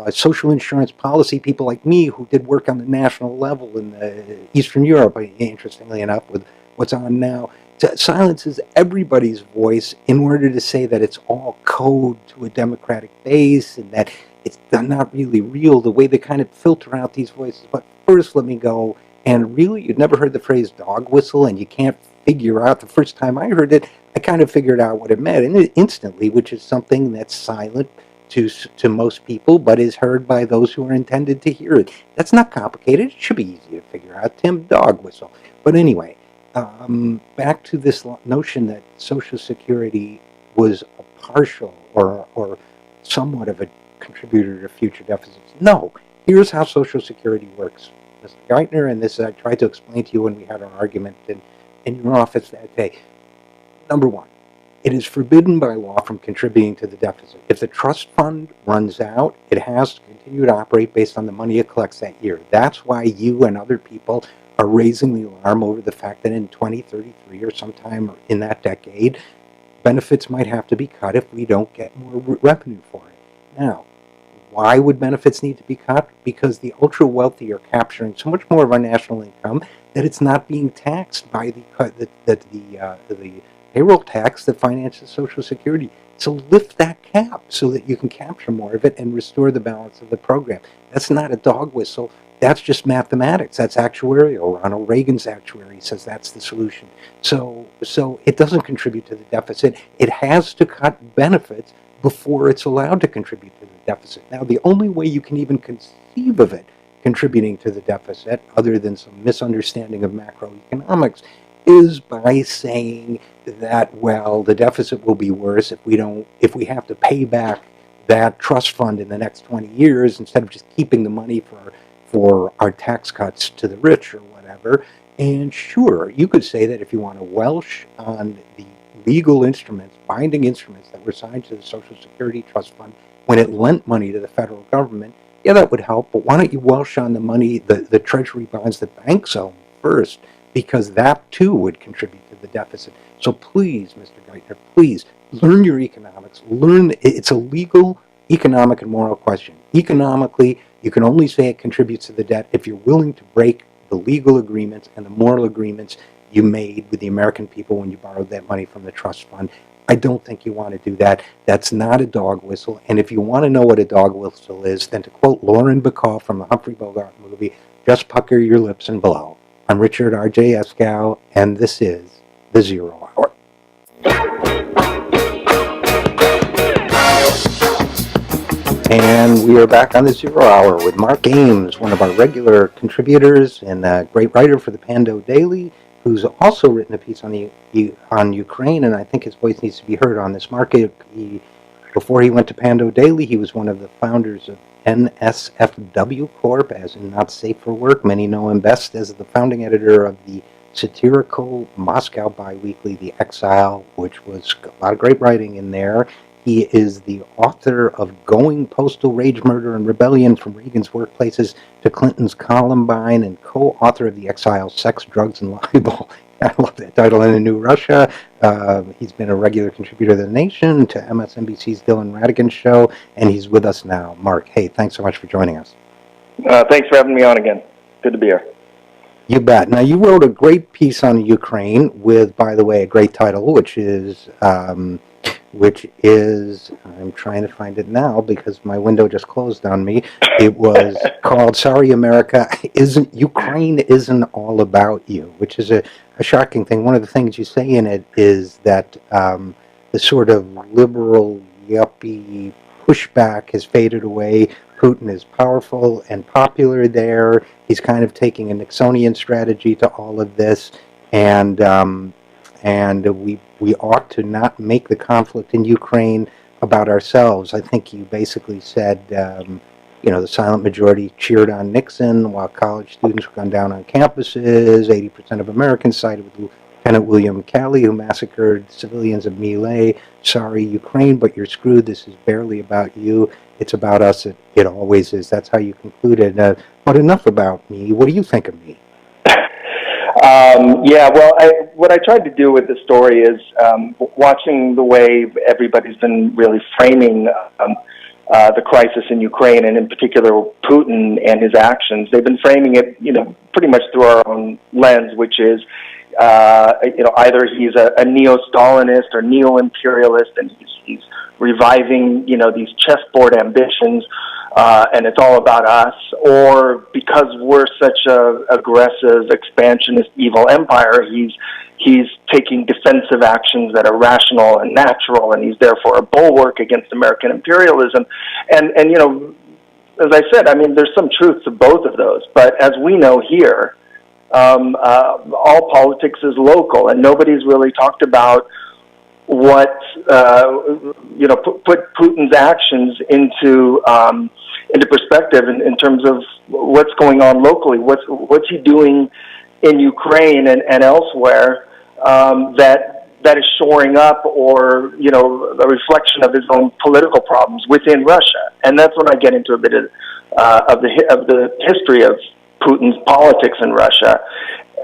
social insurance policy people like me who did work on the national level in Eastern Europe, interestingly enough, with what's on now. Silences everybody's voice in order to say that it's all code to a Democratic base and that it's not really real, the way they kind of filter out these voices. But first, let me go, and really, you'd never heard the phrase dog whistle, and you can't figure out, the first time I heard it, I kind of figured out what it meant instantly, which is something that's silent to most people, but is heard by those who are intended to hear it. That's not complicated. It should be easy to figure out. Tim, dog whistle. But anyway, back to this notion that Social Security was a partial or somewhat of a contributor to future deficits. No. Here's how Social Security works, Mr. Geithner, and this I tried to explain to you when we had our argument in your office that day. Number one, it is forbidden by law from contributing to the deficit. If the trust fund runs out, it has to continue to operate based on the money it collects that year. That's why you and other people are raising the alarm over the fact that in 2033 or sometime in that decade, benefits might have to be cut if we don't get more revenue for it. Now, why would benefits need to be cut? Because the ultra wealthy are capturing so much more of our national income that it's not being taxed by the payroll tax that finances Social Security. So lift that cap so that you can capture more of it and restore the balance of the program. That's not a dog whistle. That's just mathematics. That's actuarial. Ronald Reagan's actuary says that's the solution. So it doesn't contribute to the deficit. It has to cut benefits before it's allowed to contribute to the deficit. Now, the only way you can even conceive of it contributing to the deficit, other than some misunderstanding of macroeconomics, is by saying that, well, the deficit will be worse if we have to pay back that trust fund in the next 20 years instead of just keeping the money for our tax cuts to the rich or whatever. And sure, you could say that if you want to welsh on the legal instruments, binding instruments that were signed to the Social Security Trust Fund when it lent money to the federal government, yeah, that would help. But why don't you welsh on the money, the treasury bonds that banks own first? Because that too would contribute to the deficit. So please, Mr. Geithner, please learn your economics. It's a legal, economic, and moral question. Economically, you can only say it contributes to the debt if you're willing to break the legal agreements and the moral agreements you made with the American people when you borrowed that money from the trust fund. I don't think you want to do that. That's not a dog whistle. And if you want to know what a dog whistle is, then to quote Lauren Bacall from the Humphrey Bogart movie, just pucker your lips and blow. I'm Richard RJ Eskow, and this is The Zero Hour. And we are back on The Zero Hour with Mark Ames, one of our regular contributors and a great writer for the PandoDaily, who's also written a piece on Ukraine, and I think his voice needs to be heard on this. Mark, before he went to PandoDaily, he was one of the founders of NSFW Corp, as in Not Safe for Work. Many know him best as the founding editor of the satirical Moscow biweekly, The Exile, which was a lot of great writing in there. He is the author of Going Postal: Rage, Murder, and Rebellion from Reagan's Workplaces to Clinton's Columbine, and co-author of The Exile, Sex, Drugs, and Libel. I love that title. In a New Russia. He's been a regular contributor to The Nation, to MSNBC's Dylan Radigan's show, and he's with us now. Mark, hey, thanks so much for joining us. Thanks for having me on again. Good to be here. You bet. Now, you wrote a great piece on Ukraine with, by the way, a great title, which is, I'm trying to find it now because my window just closed on me. It was called "Sorry America, Ukraine Isn't All About You," which is a shocking thing. One of the things you say in it is that the sort of liberal, yuppie pushback has faded away. Putin is powerful and popular there. He's kind of taking a Nixonian strategy to all of this, and we ought to not make the conflict in Ukraine about ourselves. I think you basically said, the silent majority cheered on Nixon while college students were gunned down on campuses. 80% of Americans sided with Lieutenant William Calley, who massacred civilians of My Lai. Sorry, Ukraine, but you're screwed. This is barely about you. It's about us. It always is. That's how you concluded. But enough about me. What do you think of me? What I tried to do with the story is watching the way everybody's been really framing the crisis in Ukraine, and in particular Putin and his actions. They've been framing it, pretty much through our own lens, which is, either he's a neo-Stalinist or neo-imperialist, and he's reviving, these chessboard ambitions, and it's all about us, or because we're such a aggressive, expansionist, evil empire, he's taking defensive actions that are rational and natural, and he's therefore a bulwark against American imperialism. And as I said, there's some truth to both of those, but as we know here, all politics is local, and nobody's really talked about what put Putin's actions into perspective in terms of what's going on locally. What's he doing in Ukraine and elsewhere that is shoring up, or a reflection of his own political problems within Russia. And that's when I get into a bit of the history of Putin's politics in Russia.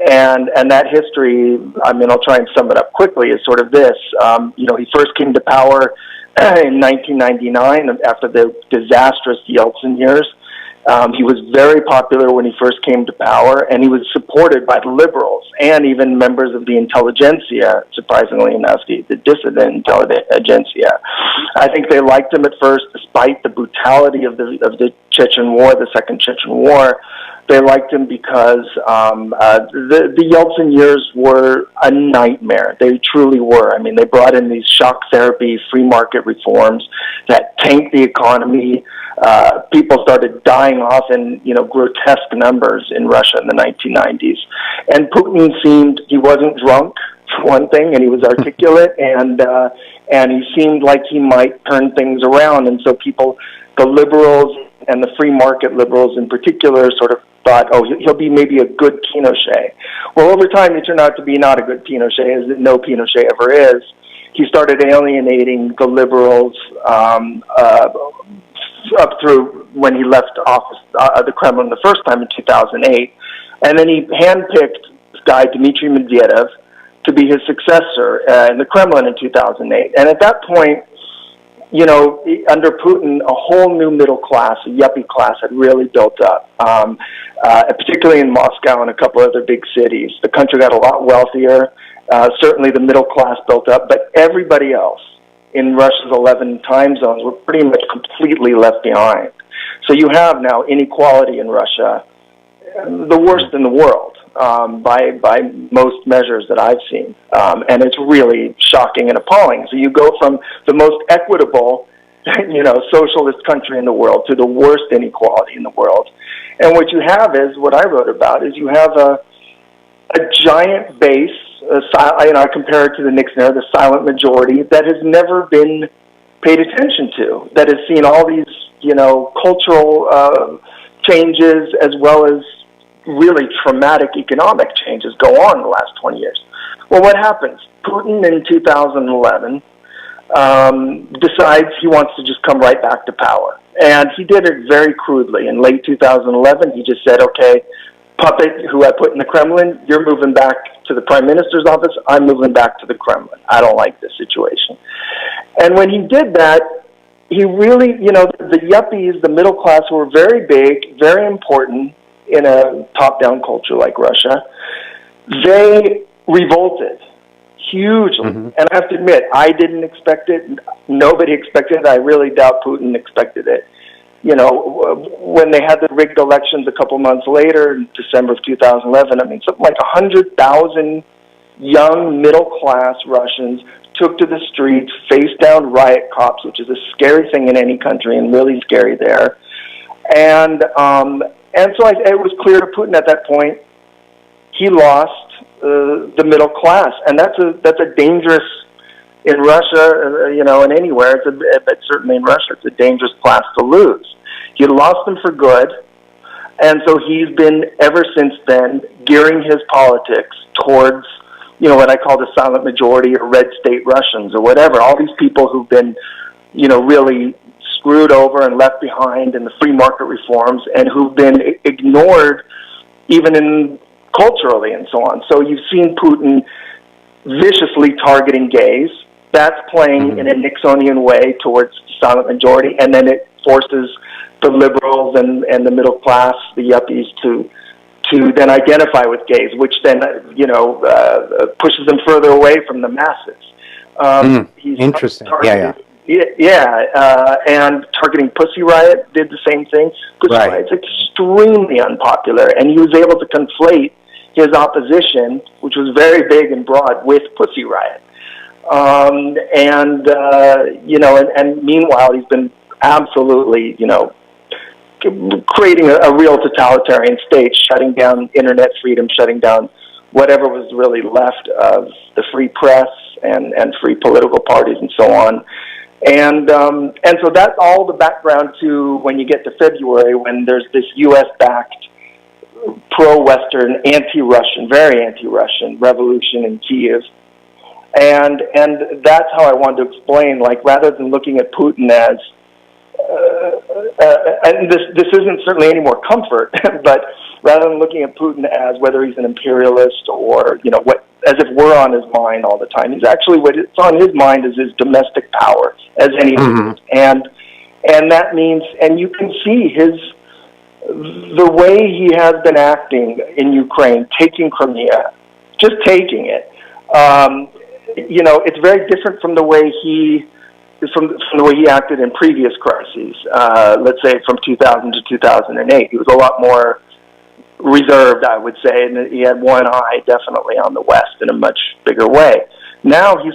And that history, I'll try and sum it up quickly, is sort of this. He first came to power in 1999 after the disastrous Yeltsin years. He was very popular when he first came to power, and he was supported by the liberals and even members of the intelligentsia, surprisingly enough, the dissident intelligentsia. I think they liked him at first, despite the brutality of the Chechen War, the Second Chechen War. They liked him because the Yeltsin years were a nightmare. They truly were. They brought in these shock therapy, free market reforms that tanked the economy. People started dying off in grotesque numbers in Russia in the 1990s. And Putin he wasn't drunk, for one thing, and he was articulate, and he seemed like he might turn things around. And so the liberals and the free market liberals in particular, sort of thought, he'll be maybe a good Pinochet. Well, over time, he turned out to be not a good Pinochet, as no Pinochet ever is. He started alienating the liberals up through when he left office, the Kremlin the first time in 2008. And then he handpicked this guy, Dmitry Medvedev, to be his successor in the Kremlin in 2008. And at that point, under Putin, a whole new middle class, a yuppie class, had really built up, particularly in Moscow and a couple other big cities. The country got a lot wealthier. Certainly the middle class built up, but everybody else in Russia's 11 time zones were pretty much completely left behind. So you have now inequality in Russia, the worst in the world, by most measures that I've seen. And it's really shocking and appalling. So you go from the most equitable, socialist country in the world to the worst inequality in the world. And what you have is, what I wrote about, is you have a giant base, I compare it to the Nixon era, the silent majority, that has never been paid attention to, that has seen all these, cultural changes as well as really traumatic economic changes go on in the last 20 years. Well, what happens? Putin in 2011 decides he wants to just come right back to power. And he did it very crudely. In late 2011, he just said, okay, puppet who I put in the Kremlin, you're moving back to the Prime Minister's office, I'm moving back to the Kremlin. I don't like this situation. And when he did that, he really, the yuppies, the middle class, who were very big, very important in a top-down culture like Russia, they revolted hugely. And I have to admit, I didn't expect it. Nobody expected it. I really doubt Putin expected it. When they had the rigged elections a couple months later, in December of 2011, something like 100,000 young middle-class Russians took to the streets, faced down riot cops, which is a scary thing in any country and really scary there. And so it was clear to Putin at that point he lost the middle class, and that's a dangerous, in Russia, and anywhere, but certainly in Russia, it's a dangerous class to lose. He lost them for good, and so he's been, ever since then, gearing his politics towards, what I call the silent majority or red state Russians or whatever, all these people who've been, really screwed over and left behind in the free market reforms and who've been ignored even in culturally and so on. So you've seen Putin viciously targeting gays. That's playing in a Nixonian way towards the silent majority, and then it forces the liberals and the middle class, the yuppies, to then identify with gays, which then pushes them further away from the masses. Interesting. And targeting Pussy Riot did the same thing. Pussy Riot's extremely unpopular, and he was able to conflate his opposition, which was very big and broad, with Pussy Riot. And meanwhile, he's been absolutely, creating a real totalitarian state, shutting down internet freedom, shutting down whatever was really left of the free press and free political parties and so on. And so that's all the background to when you get to February, when there's this U.S.-backed pro-Western, anti-Russian, very anti-Russian revolution in Kiev. And that's how I wanted to explain, rather than looking at Putin as, and this isn't certainly any more comfort, but rather than looking at Putin as whether he's an imperialist or, as if we're on his mind all the time. He's actually, what it's on his mind is his domestic power, as any and that means, and you can see the way he has been acting in Ukraine, taking Crimea, just taking it. It's very different from the way he acted in previous crises. Let's say from 2000 to 2008, he was a lot more reserved, I would say, and he had one eye definitely on the West in a much bigger way. Now he's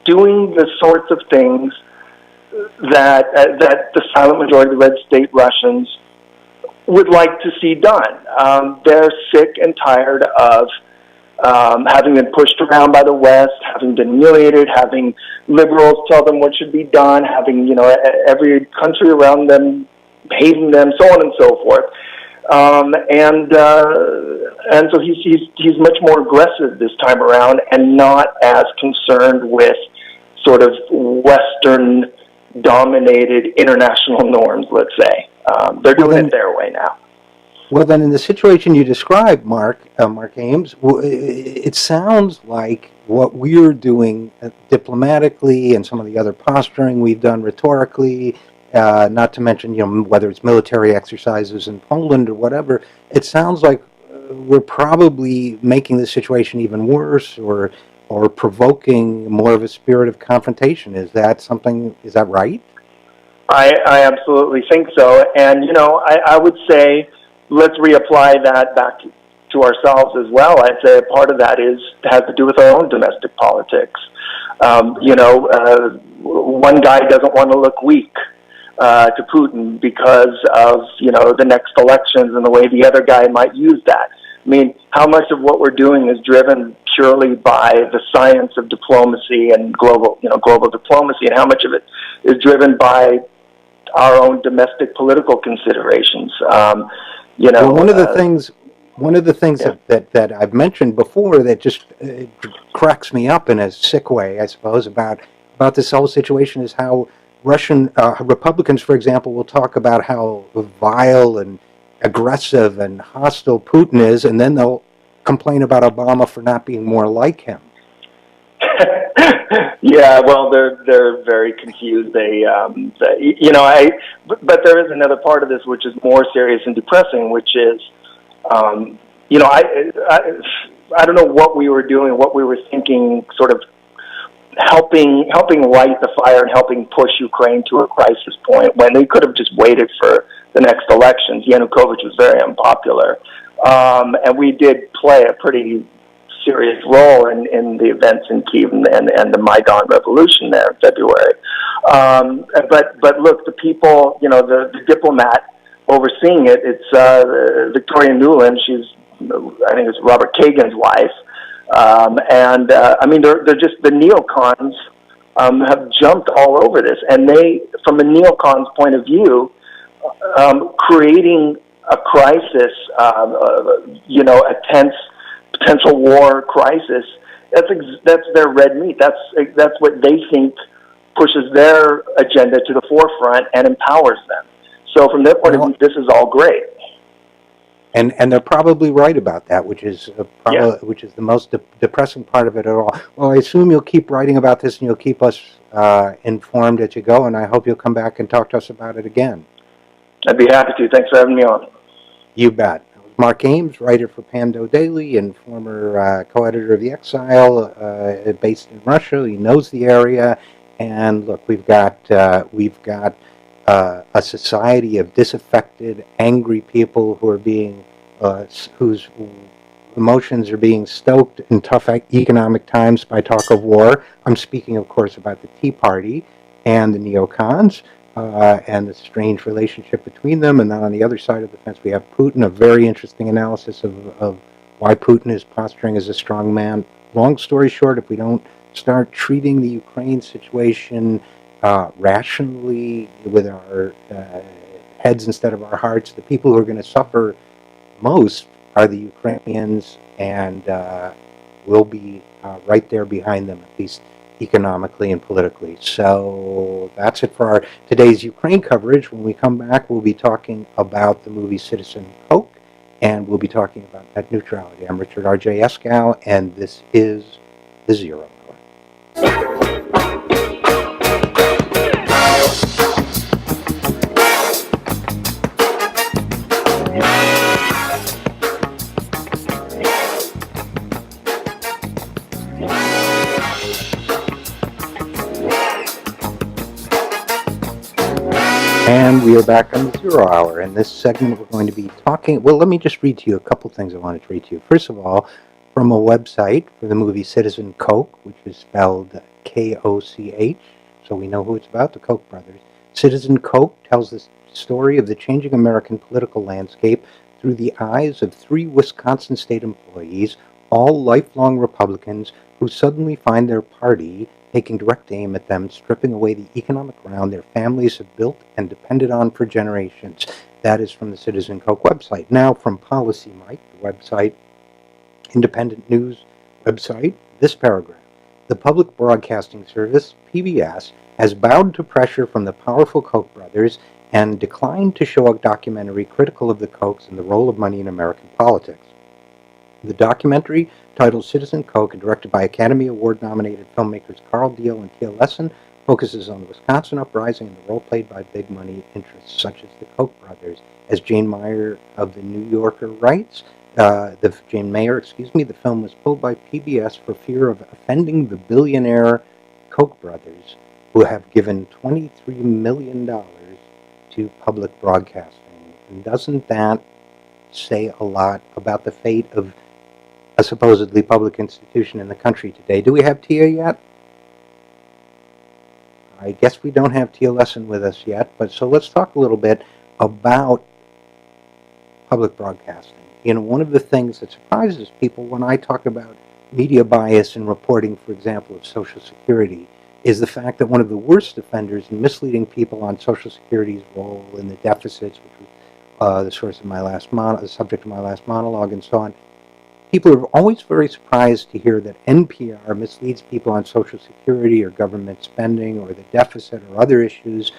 doing the sorts of things that the silent majority of the red state Russians would like to see done. They're sick and tired of having been pushed around by the West, having been humiliated, having liberals tell them what should be done, having every country around them hating them, so on and so forth. And so he's much more aggressive this time around, and not as concerned with sort of Western dominated international norms, let's say. They're doing it their way now. Well, then, in the situation you described, Mark Ames, it sounds like what we're doing diplomatically and some of the other posturing we've done rhetorically, not to mention, whether it's military exercises in Poland or whatever, it sounds like we're probably making the situation even worse or provoking more of a spirit of confrontation. Is that right? I absolutely think so. And, I would say, let's reapply that back to ourselves as well. I'd say a part of that has to do with our own domestic politics. One guy doesn't want to look weak to Putin because of, the next elections and the way the other guy might use that. I mean, how much of what we're doing is driven purely by the science of diplomacy and global diplomacy, and how much of it is driven by our own domestic political considerations? Well, one of the things one of the things that I've mentioned before that just cracks me up in a sick way, I suppose, about this whole situation is how Russian Republicans, for example, will talk about how vile and aggressive and hostile Putin is, and then they'll complain about Obama for not being more like him. Yeah, well, they're very confused. But there is another part of this which is more serious and depressing, which is, I don't know what we were doing, what we were thinking, sort of helping light the fire and helping push Ukraine to a crisis point when they could have just waited for the next elections. Yanukovych was very unpopular, and we did play a pretty serious role in the events in Kyiv and the Maidan revolution there in February. But look, the people, the diplomat overseeing it, it's Victoria Nuland. I think it's Robert Kagan's wife. They're just, the neocons have jumped all over this. And they, from a neocon's point of view, creating a crisis, a tense potential war crisis, that's their red meat. That's what they think pushes their agenda to the forefront and empowers them. So from their point of view, this is all great. And they're probably right about that, which is which is the most depressing part of it at all. Well, I assume you'll keep writing about this and you'll keep us informed as you go, and I hope you'll come back and talk to us about it again. I'd be happy to. Thanks for having me on. You bet. Mark Ames, writer for PandoDaily and former co-editor of The Exile, based in Russia. He knows the area, and look, we've got a society of disaffected, angry people who are being whose emotions are being stoked in tough economic times by talk of war. I'm speaking, of course, about the Tea Party and the neocons. And the strange relationship between them. And then on the other side of the fence, we have Putin, a very interesting analysis of why Putin is posturing as a strong man. Long story short, if we don't start treating the Ukraine situation rationally with our heads instead of our hearts, the people who are going to suffer most are the Ukrainians, and we'll be right there behind them, at least economically and politically. So that's it for our today's Ukraine coverage. When we come back, we'll be talking about the movie Citizen Koch, and we'll be talking about net neutrality. I'm Richard RJ Eskow, and this is The Zero Hour. And we are back on the Zero Hour. In this segment, we're going to be talking... Well, let me just read to you a couple things I wanted to read to you. First of all, from a website for the movie Citizen Koch, which is spelled K-O-C-H, so we know who it's about, the Koch brothers. Citizen Koch tells the story of the changing American political landscape through the eyes of 3 Wisconsin state employees, all lifelong Republicans, who suddenly find their party taking direct aim at them, stripping away the economic ground their families have built and depended on for generations. That is from the Citizen Koch website. Now from Policy Mike, the website, independent news website, this paragraph. The Public Broadcasting Service, PBS, has bowed to pressure from the powerful Koch brothers and declined to show a documentary critical of the Kochs and the role of money in American politics. The documentary, titled Citizen Koch and directed by Academy Award-nominated filmmakers Carl Deal and Tia Lessin, focuses on the Wisconsin uprising and the role played by big money interests such as the Koch brothers. As Jane Mayer of the New Yorker writes, the film was pulled by PBS for fear of offending the billionaire Koch brothers, who have given $23 million to public broadcasting. And doesn't that say a lot about the fate of a supposedly public institution in the country today? Do we have Tia yet? I guess we don't have Tia Lessin with us yet, but so let's talk a little bit about public broadcasting. You know, one of the things that surprises people when I talk about media bias in reporting, for example, of Social Security, is the fact that one of the worst offenders in misleading people on Social Security's role in the deficits, which was the subject of my last monologue, and so on. People are always very surprised to hear that NPR misleads people on Social Security or government spending or the deficit or other issues.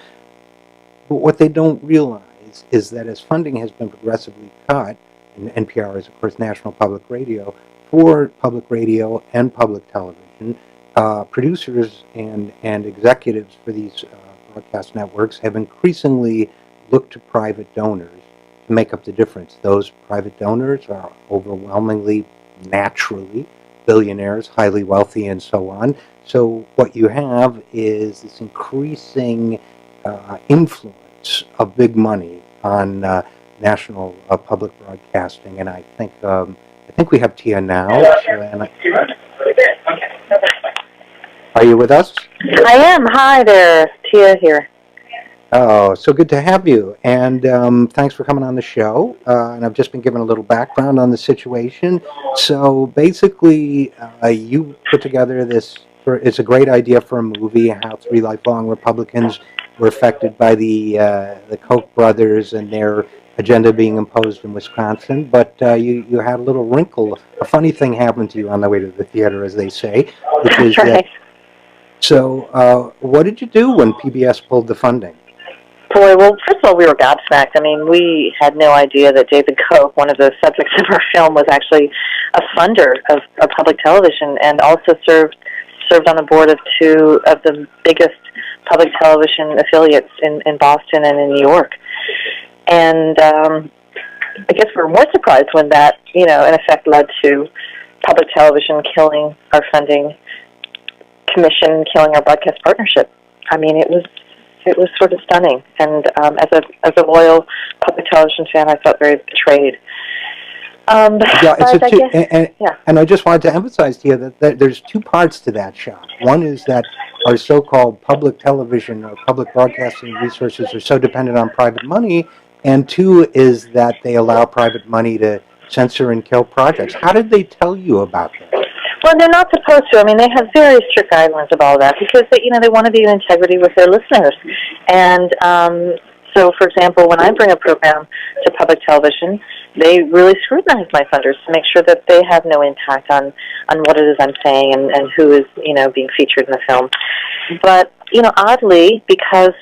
But what they don't realize is that as funding has been progressively cut, and NPR is, of course, National Public Radio, for public radio and public television, producers and executives for these broadcast networks have increasingly looked to private donors to make up the difference. Those private donors are overwhelmingly, naturally, billionaires, highly wealthy, and so on. So what you have is this increasing influence of big money on national public broadcasting, and I think we have Tia now. Are you with us? I am. Hi there, Tia here. Oh, so good to have you, and thanks for coming on the show. And I've just been given a little background on the situation. So basically, you put together this. It's a great idea for a movie. How 3 lifelong Republicans were affected by the Koch brothers and their agenda being imposed in Wisconsin. But you had a little wrinkle. A funny thing happened to you on the way to the theater, as they say, which is that. So, what did you do when PBS pulled the funding? Boy, well, first of all, we were gobsmacked. I mean, we had no idea that David Koch, one of the subjects of our film, was actually a funder of public television, and also served on the board of 2 of the biggest public television affiliates in Boston and in New York. And I guess we were more surprised when that, in effect led to public television killing our funding commission, killing our broadcast partnership. I mean, it was sort of stunning, and as a loyal public television fan, I felt very betrayed. And I just wanted to emphasize to you that there's 2 parts to that shot. One is that our so-called public television or public broadcasting resources are so dependent on private money, and 2 is that they allow private money to censor and kill projects. How did they tell you about that? Well, they're not supposed to. I mean, they have very strict guidelines of all that because they want to be in integrity with their listeners. And so, for example, when I bring a program to public television, they really scrutinize my funders to make sure that they have no impact on what it is I'm saying and who is being featured in the film. But oddly, because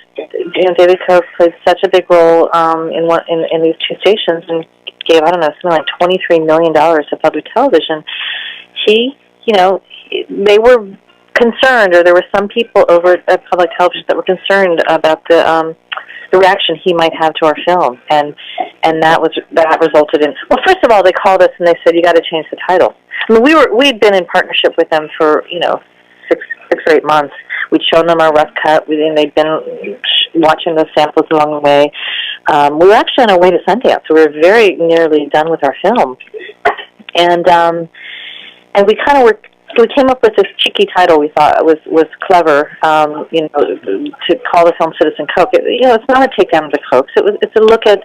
David Koch played such a big role in these 2 stations and gave something like $23 million to public television, they were concerned, or there were some people over at public television that were concerned about the reaction he might have to our film, and that resulted in. Well, first of all, they called us and they said, "You got to change the title." I mean, we'd been in partnership with them for 6 or 8 months. We'd shown them our rough cut. They'd been watching those samples along the way. We were actually on our way to Sundance, so we were very nearly done with our film, and we we came up with this cheeky title we thought was clever, to call the film Citizen Koch. It's not a takedown of the Kochs. It's a look at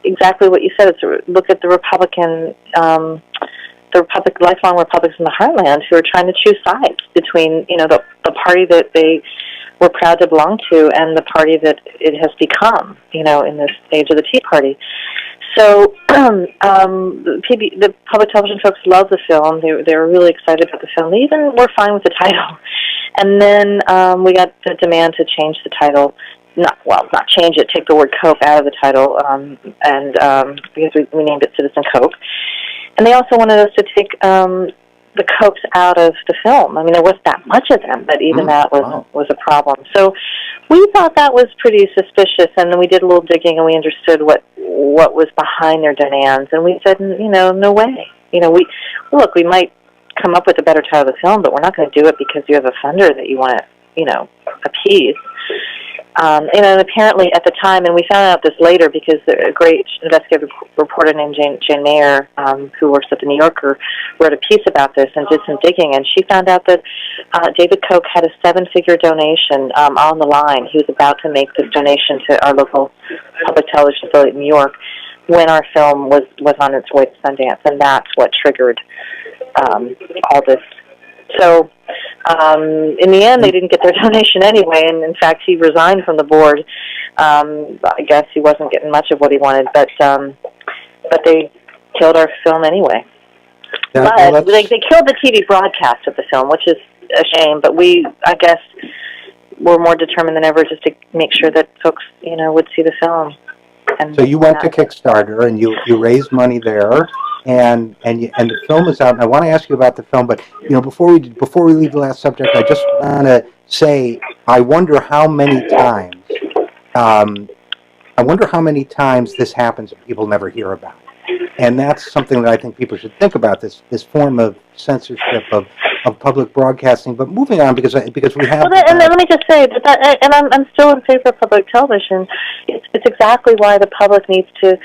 exactly what you said. It's a look at the lifelong Republicans in the heartland who are trying to choose sides between, the party that they were proud to belong to and the party that it has become, in this age of the Tea Party. So the public television folks loved the film. They were really excited about the film. They even were fine with the title. And then we got the demand to change the title. Not change it, take the word Koch out of the title, because we named it Citizen Koch. And they also wanted us to take the Kochs out of the film. I mean, there wasn't that much of them, but even that was a problem. So we thought that was pretty suspicious, and then we did a little digging, and we understood what was behind their demands. And we said, no way. We might come up with a better title of the film, but we're not going to do it because you have a funder that you want to, appease. And apparently at the time, and we found out this later because a great investigative reporter named Jane Mayer, who works at the New Yorker, wrote a piece about this and did some digging, and she found out that David Koch had a 7-figure donation on the line. He was about to make this donation to our local public television affiliate in New York when our film was on its way to Sundance, and that's what triggered all this. So In the end, they didn't get their donation anyway, and in fact, he resigned from the board. I guess he wasn't getting much of what he wanted, but they killed our film anyway. But they killed the TV broadcast of the film, which is a shame. But I guess, were more determined than ever just to make sure that folks, would see the film. And so you went to Kickstarter and you raised money there, and the film is out. And I want to ask you about the film, but before we leave the last subject, I just want to say I wonder how many times this happens and people never hear about it. And that's something that I think people should think about, this form of censorship of public broadcasting. But moving on, because we have... Well, and let me just say that I'm still in favor of public television. It's exactly why the public needs to,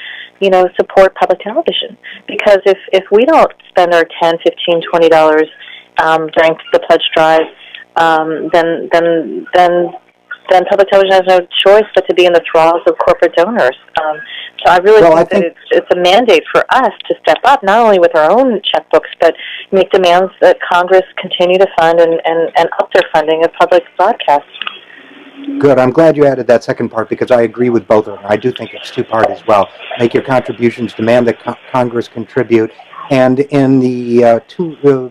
support public television. Because if we don't spend our $10, $15, $20 during the pledge drive, then public television has no choice but to be in the thralls of corporate donors. So I really think it's a mandate for us to step up, not only with our own checkbooks, but make demands that Congress continue to fund and up their funding of public broadcasts. Good. I'm glad you added that second part, because I agree with both of them. I do think it's two-part as well. Make your contributions, demand that Congress contribute. And in the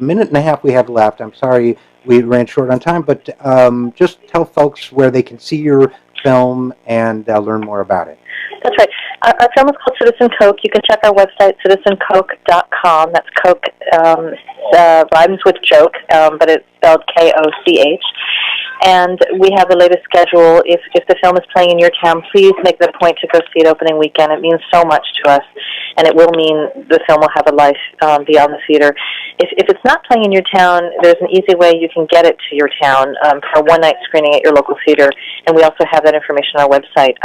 minute and a half we have left, I'm sorry we ran short on time, but just tell folks where they can see your film and learn more about it. That's right. Our film is called Citizen Koch. You can check our website, citizenkoch.com. That's Koch, rhymes with joke, but it's spelled Koch. And we have the latest schedule. If the film is playing in your town, please make the point to go see it opening weekend. It means so much to us, and it will mean the film will have a life beyond the theater. If it's not playing in your town, there's an easy way you can get it to your town for a one-night screening at your local theater, and we also have that information on our website.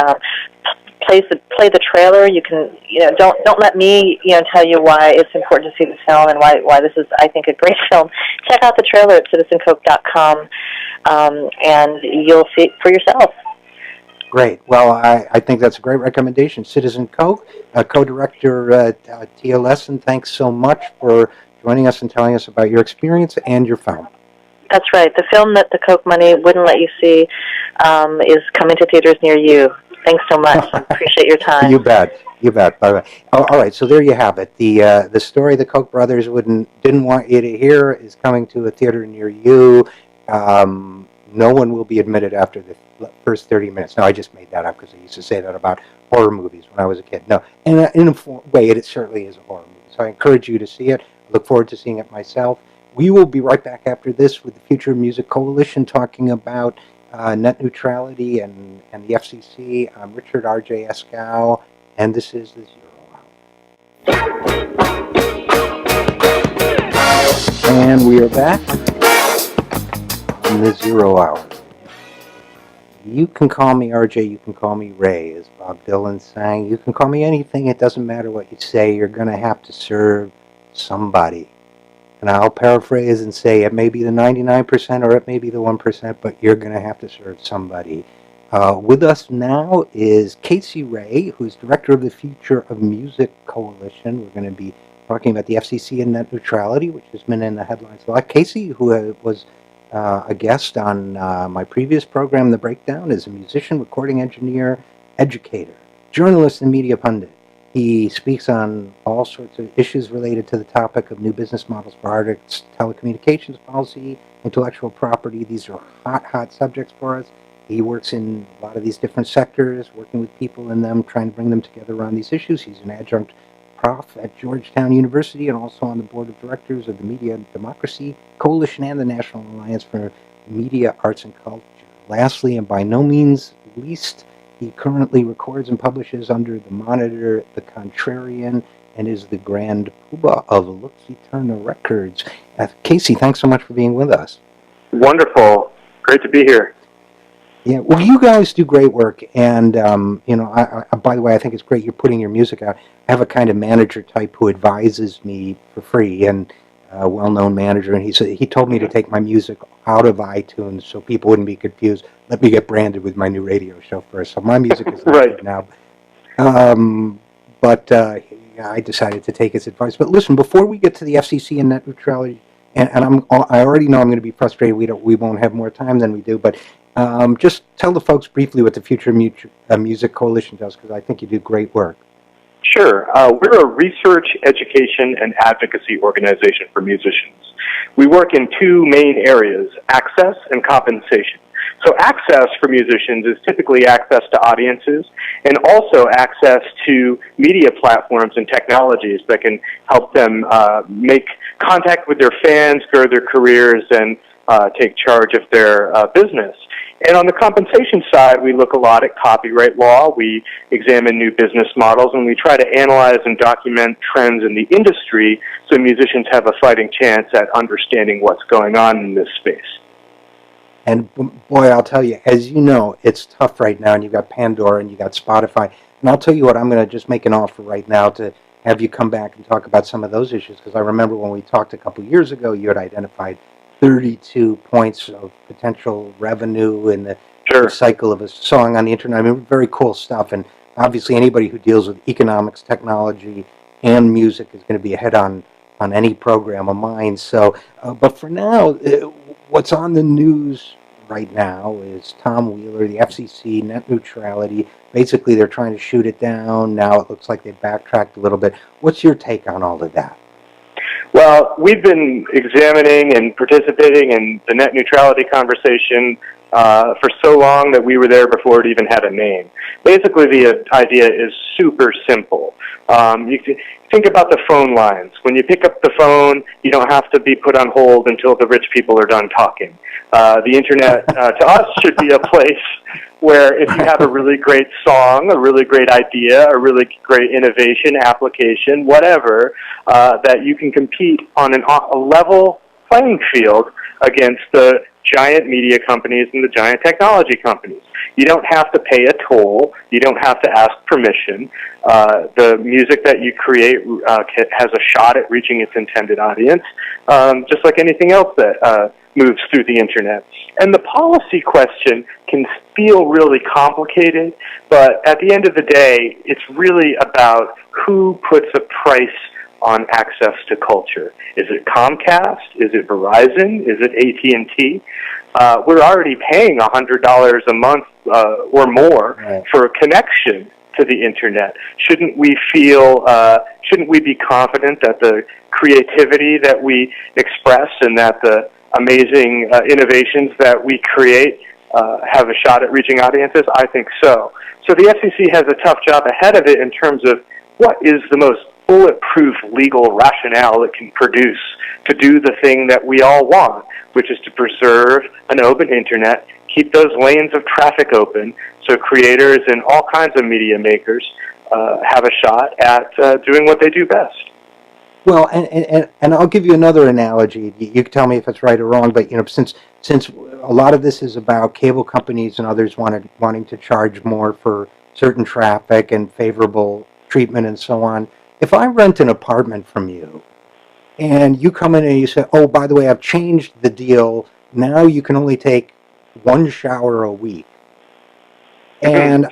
Play the trailer. You can, don't let me, tell you why it's important to see the film and why this is, I think, a great film. Check out the trailer at citizenkoch.com, and you'll see it for yourself. Great. Well, I think that's a great recommendation. Citizen Koch, co-director Tia Lessin, thanks so much for joining us and telling us about your experience and your film. That's right. The film that the Koch money wouldn't let you see is coming to theaters near you. Thanks so much. I appreciate your time. You bet. Bye-bye. All right, so there you have it. The story the Koch brothers didn't want you to hear is coming to a theater near you. No one will be admitted after the first 30 minutes. No, I just made that up because I used to say that about horror movies when I was a kid. No, in a way, it certainly is a horror movie. So I encourage you to see it. I look forward to seeing it myself. We will be right back after this with the Future Music Coalition talking about net neutrality and the FCC. I'm Richard RJ Eskow, and this is the Zero Hour. And we are back in the Zero Hour. You can call me RJ, you can call me Ray, as Bob Dylan sang. You can call me anything, it doesn't matter what you say. You're going to have to serve somebody. And I'll paraphrase and say it may be the 99% or it may be the 1%, but you're going to have to serve somebody. With us now is Casey Ray, who's director of the Future of Music Coalition. We're going to be talking about the FCC and net neutrality, which has been in the headlines a lot. Casey, who was a guest on my previous program, The Breakdown, is a musician, recording engineer, educator, journalist, and media pundit. He speaks on all sorts of issues related to the topic of new business models for artists, telecommunications policy, intellectual property. These are hot subjects for us. He works in a lot of these different sectors, working with people in them, trying to bring them together around these issues. He's an adjunct prof at Georgetown University and also on the board of directors of the Media Democracy Coalition and the National Alliance for Media, Arts, and Culture. Lastly, and by no means least, he currently records and publishes under the monitor The Contrarian and is the grand poobah of Looksy Turner Records. Casey, thanks so much for being with us. Wonderful. Great to be here. Yeah, well, you guys do great work, and I, by the way, I think it's great you're putting your music out. I have a kind of manager type who advises me for free, and a well-known manager, and he told me to take my music out of iTunes so people wouldn't be confused. Let me get branded with my new radio show first. So my music is right now. But I decided to take his advice. But listen, before we get to the FCC and net neutrality and I already know I'm going to be frustrated. We won't have more time than we do, but just tell the folks briefly what the Future Music Coalition does, because I think you do great work. Sure. We're a research, education, and advocacy organization for musicians. We work in two main areas, access and compensation. So access for musicians is typically access to audiences and also access to media platforms and technologies that can help them make contact with their fans, grow their careers, and take charge of their business. And on the compensation side, we look a lot at copyright law, we examine new business models, and we try to analyze and document trends in the industry so musicians have a fighting chance at understanding what's going on in this space. And boy, I'll tell you, as you know, it's tough right now, and you've got Pandora and you've got Spotify. And I'll tell you what, I'm going to just make an offer right now to have you come back and talk about some of those issues, because I remember when we talked a couple years ago, you had identified 32 points of potential revenue in the cycle of a song on the internet. I mean, very cool stuff. And obviously anybody who deals with economics, technology, and music is going to be ahead on any program of mine. So, but for now, what's on the news right now is Tom Wheeler, the FCC, net neutrality. Basically, they're trying to shoot it down. Now it looks like they backtracked a little bit. What's your take on all of that? Well, we've been examining and participating in the net neutrality conversation for so long that we were there before it even had a name. Basically, the idea is super simple. You can think about the phone lines. When you pick up the phone, you don't have to be put on hold until the rich people are done talking. The Internet, to us, should be a place where if you have a really great song, a really great idea, a really great innovation, application, whatever, that you can compete on a level playing field against the giant media companies and the giant technology companies. You don't have to pay a toll. You don't have to ask permission. The music that you create has a shot at reaching its intended audience, just like anything else that moves through the Internet. And the policy question can feel really complicated, but at the end of the day, it's really about who puts a price on access to culture. Is it Comcast? Is it Verizon? Is it AT&T? We're already paying $100 a month or more for a connection to the Internet. Shouldn't we be confident that the creativity that we express and that the amazing innovations that we create have a shot at reaching audiences? I think so. So the FCC has a tough job ahead of it in terms of what is the most bulletproof legal rationale it can produce to do the thing that we all want, which is to preserve an open Internet, keep those lanes of traffic open so creators and all kinds of media makers have a shot at doing what they do best. Well, and I'll give you another analogy. You can tell me if it's right or wrong, but since a lot of this is about cable companies and others wanting to charge more for certain traffic and favorable treatment and so on, if I rent an apartment from you and you come in and you say, oh, by the way, I've changed the deal, now you can only take one shower a week, and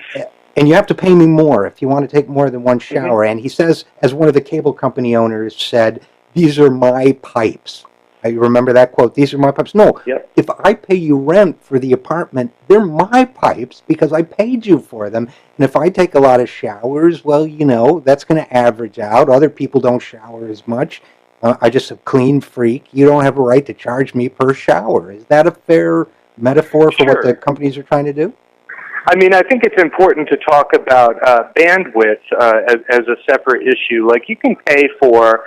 you have to pay me more if you want to take more than one shower. And he says, as one of the cable company owners said, these are my pipes. I remember that quote, these are my pipes. No, if I pay you rent for the apartment, they're my pipes because I paid you for them. And if I take a lot of showers, well, that's going to average out. Other people don't shower as much. I just a clean freak. You don't have a right to charge me per shower. Is that a fair metaphor for what the companies are trying to do? I mean, I think it's important to talk about bandwidth as a separate issue. Like, you can pay for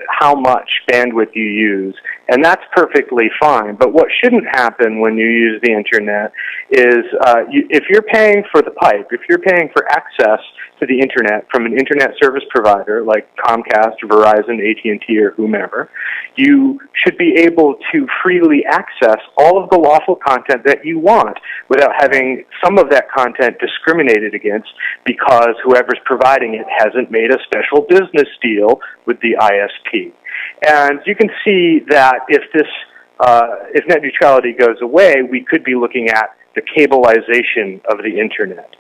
how much bandwidth you use, and that's perfectly fine. But what shouldn't happen when you use the Internet is if you're paying for the pipe, if you're paying for access to the Internet from an Internet service provider like Comcast, Verizon, AT&T, or whomever, you should be able to freely access all of the lawful content that you want without having some of that content discriminated against because whoever's providing it hasn't made a special business deal with the ISP. And you can see that if net neutrality goes away, we could be looking at the cableization of the Internet,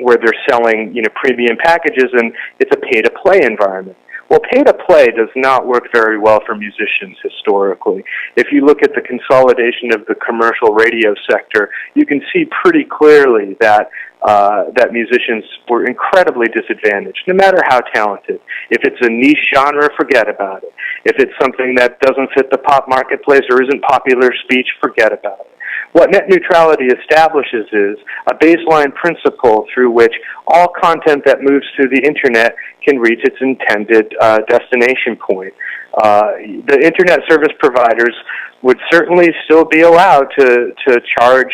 where they're selling premium packages and it's a pay-to-play environment. Well, pay-to-play does not work very well for musicians historically. If you look at the consolidation of the commercial radio sector, you can see pretty clearly that that musicians were incredibly disadvantaged, no matter how talented. If it's a niche genre, forget about it. If it's something that doesn't fit the pop marketplace or isn't popular speech, forget about it. What net neutrality establishes is a baseline principle through which all content that moves through the internet can reach its intended destination point. The internet service providers would certainly still be allowed to charge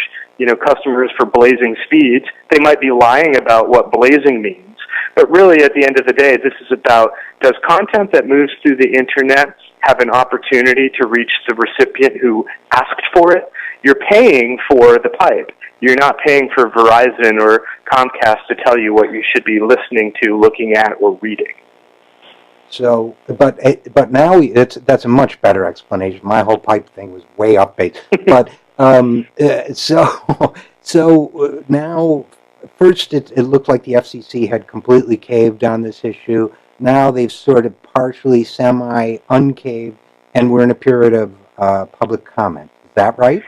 customers for blazing speeds. They might be lying about what blazing means, but really at the end of the day, this is about, does content that moves through the internet have an opportunity to reach the recipient who asked for it? You're paying for the pipe. You're not paying for Verizon or Comcast to tell you what you should be listening to, looking at, or reading. So, but now that's a much better explanation. My whole pipe thing was way upbeat. But so now, first it looked like the FCC had completely caved on this issue. Now they've sort of partially, uncaved, and we're in a period of public comment. Is that right?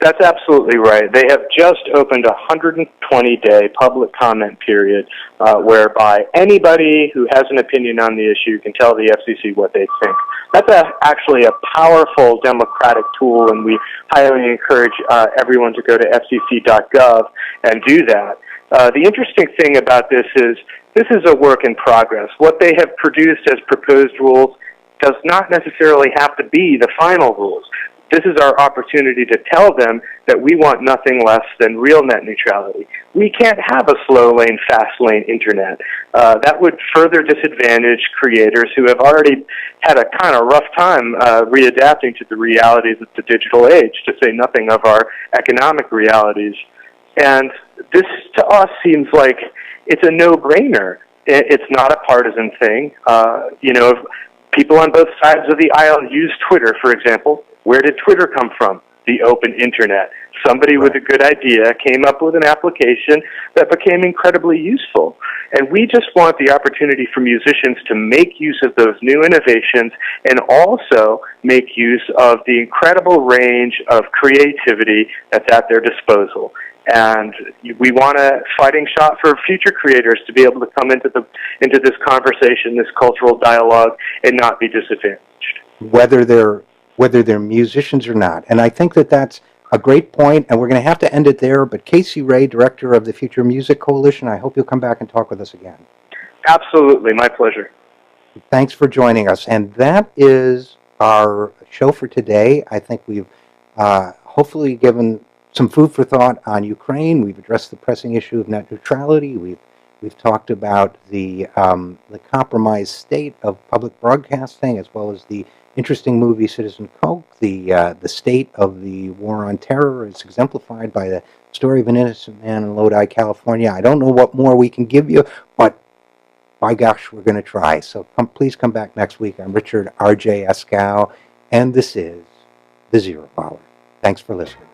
That's absolutely right. They have just opened a 120-day public comment period whereby anybody who has an opinion on the issue can tell the FCC what they think. That's actually a powerful democratic tool, and we highly encourage everyone to go to fcc.gov and do that. The interesting thing about this is a work in progress. What they have produced as proposed rules does not necessarily have to be the final rules. This is our opportunity to tell them that we want nothing less than real net neutrality. We can't have a slow lane, fast lane internet. That would further disadvantage creators who have already had a kind of rough time readapting to the realities of the digital age, to say nothing of our economic realities. And this, to us, seems like it's a no-brainer. It's not a partisan thing. People on both sides of the aisle use Twitter, for example. Where did Twitter come from? The open internet. Somebody with a good idea came up with an application that became incredibly useful. And we just want the opportunity for musicians to make use of those new innovations and also make use of the incredible range of creativity that's at their disposal. And we want a fighting shot for future creators to be able to come into this conversation, this cultural dialogue, and not be disadvantaged. Whether they're musicians or not. And I think that's a great point, and we're going to have to end it there. But Casey Ray, director of the Future Music Coalition, I hope you'll come back and talk with us again. Absolutely. My pleasure. Thanks for joining us. And that is our show for today. I think we've hopefully given some food for thought on Ukraine. We've addressed the pressing issue of net neutrality. We've talked about the compromised state of public broadcasting, as well as the interesting movie Citizen Koch. The state of the war on terror is exemplified by the story of an innocent man in Lodi, California. I don't know what more we can give you, but by gosh, we're going to try. So please come back next week. I'm Richard RJ Eskow, and this is The Zero Hour. Thanks for listening.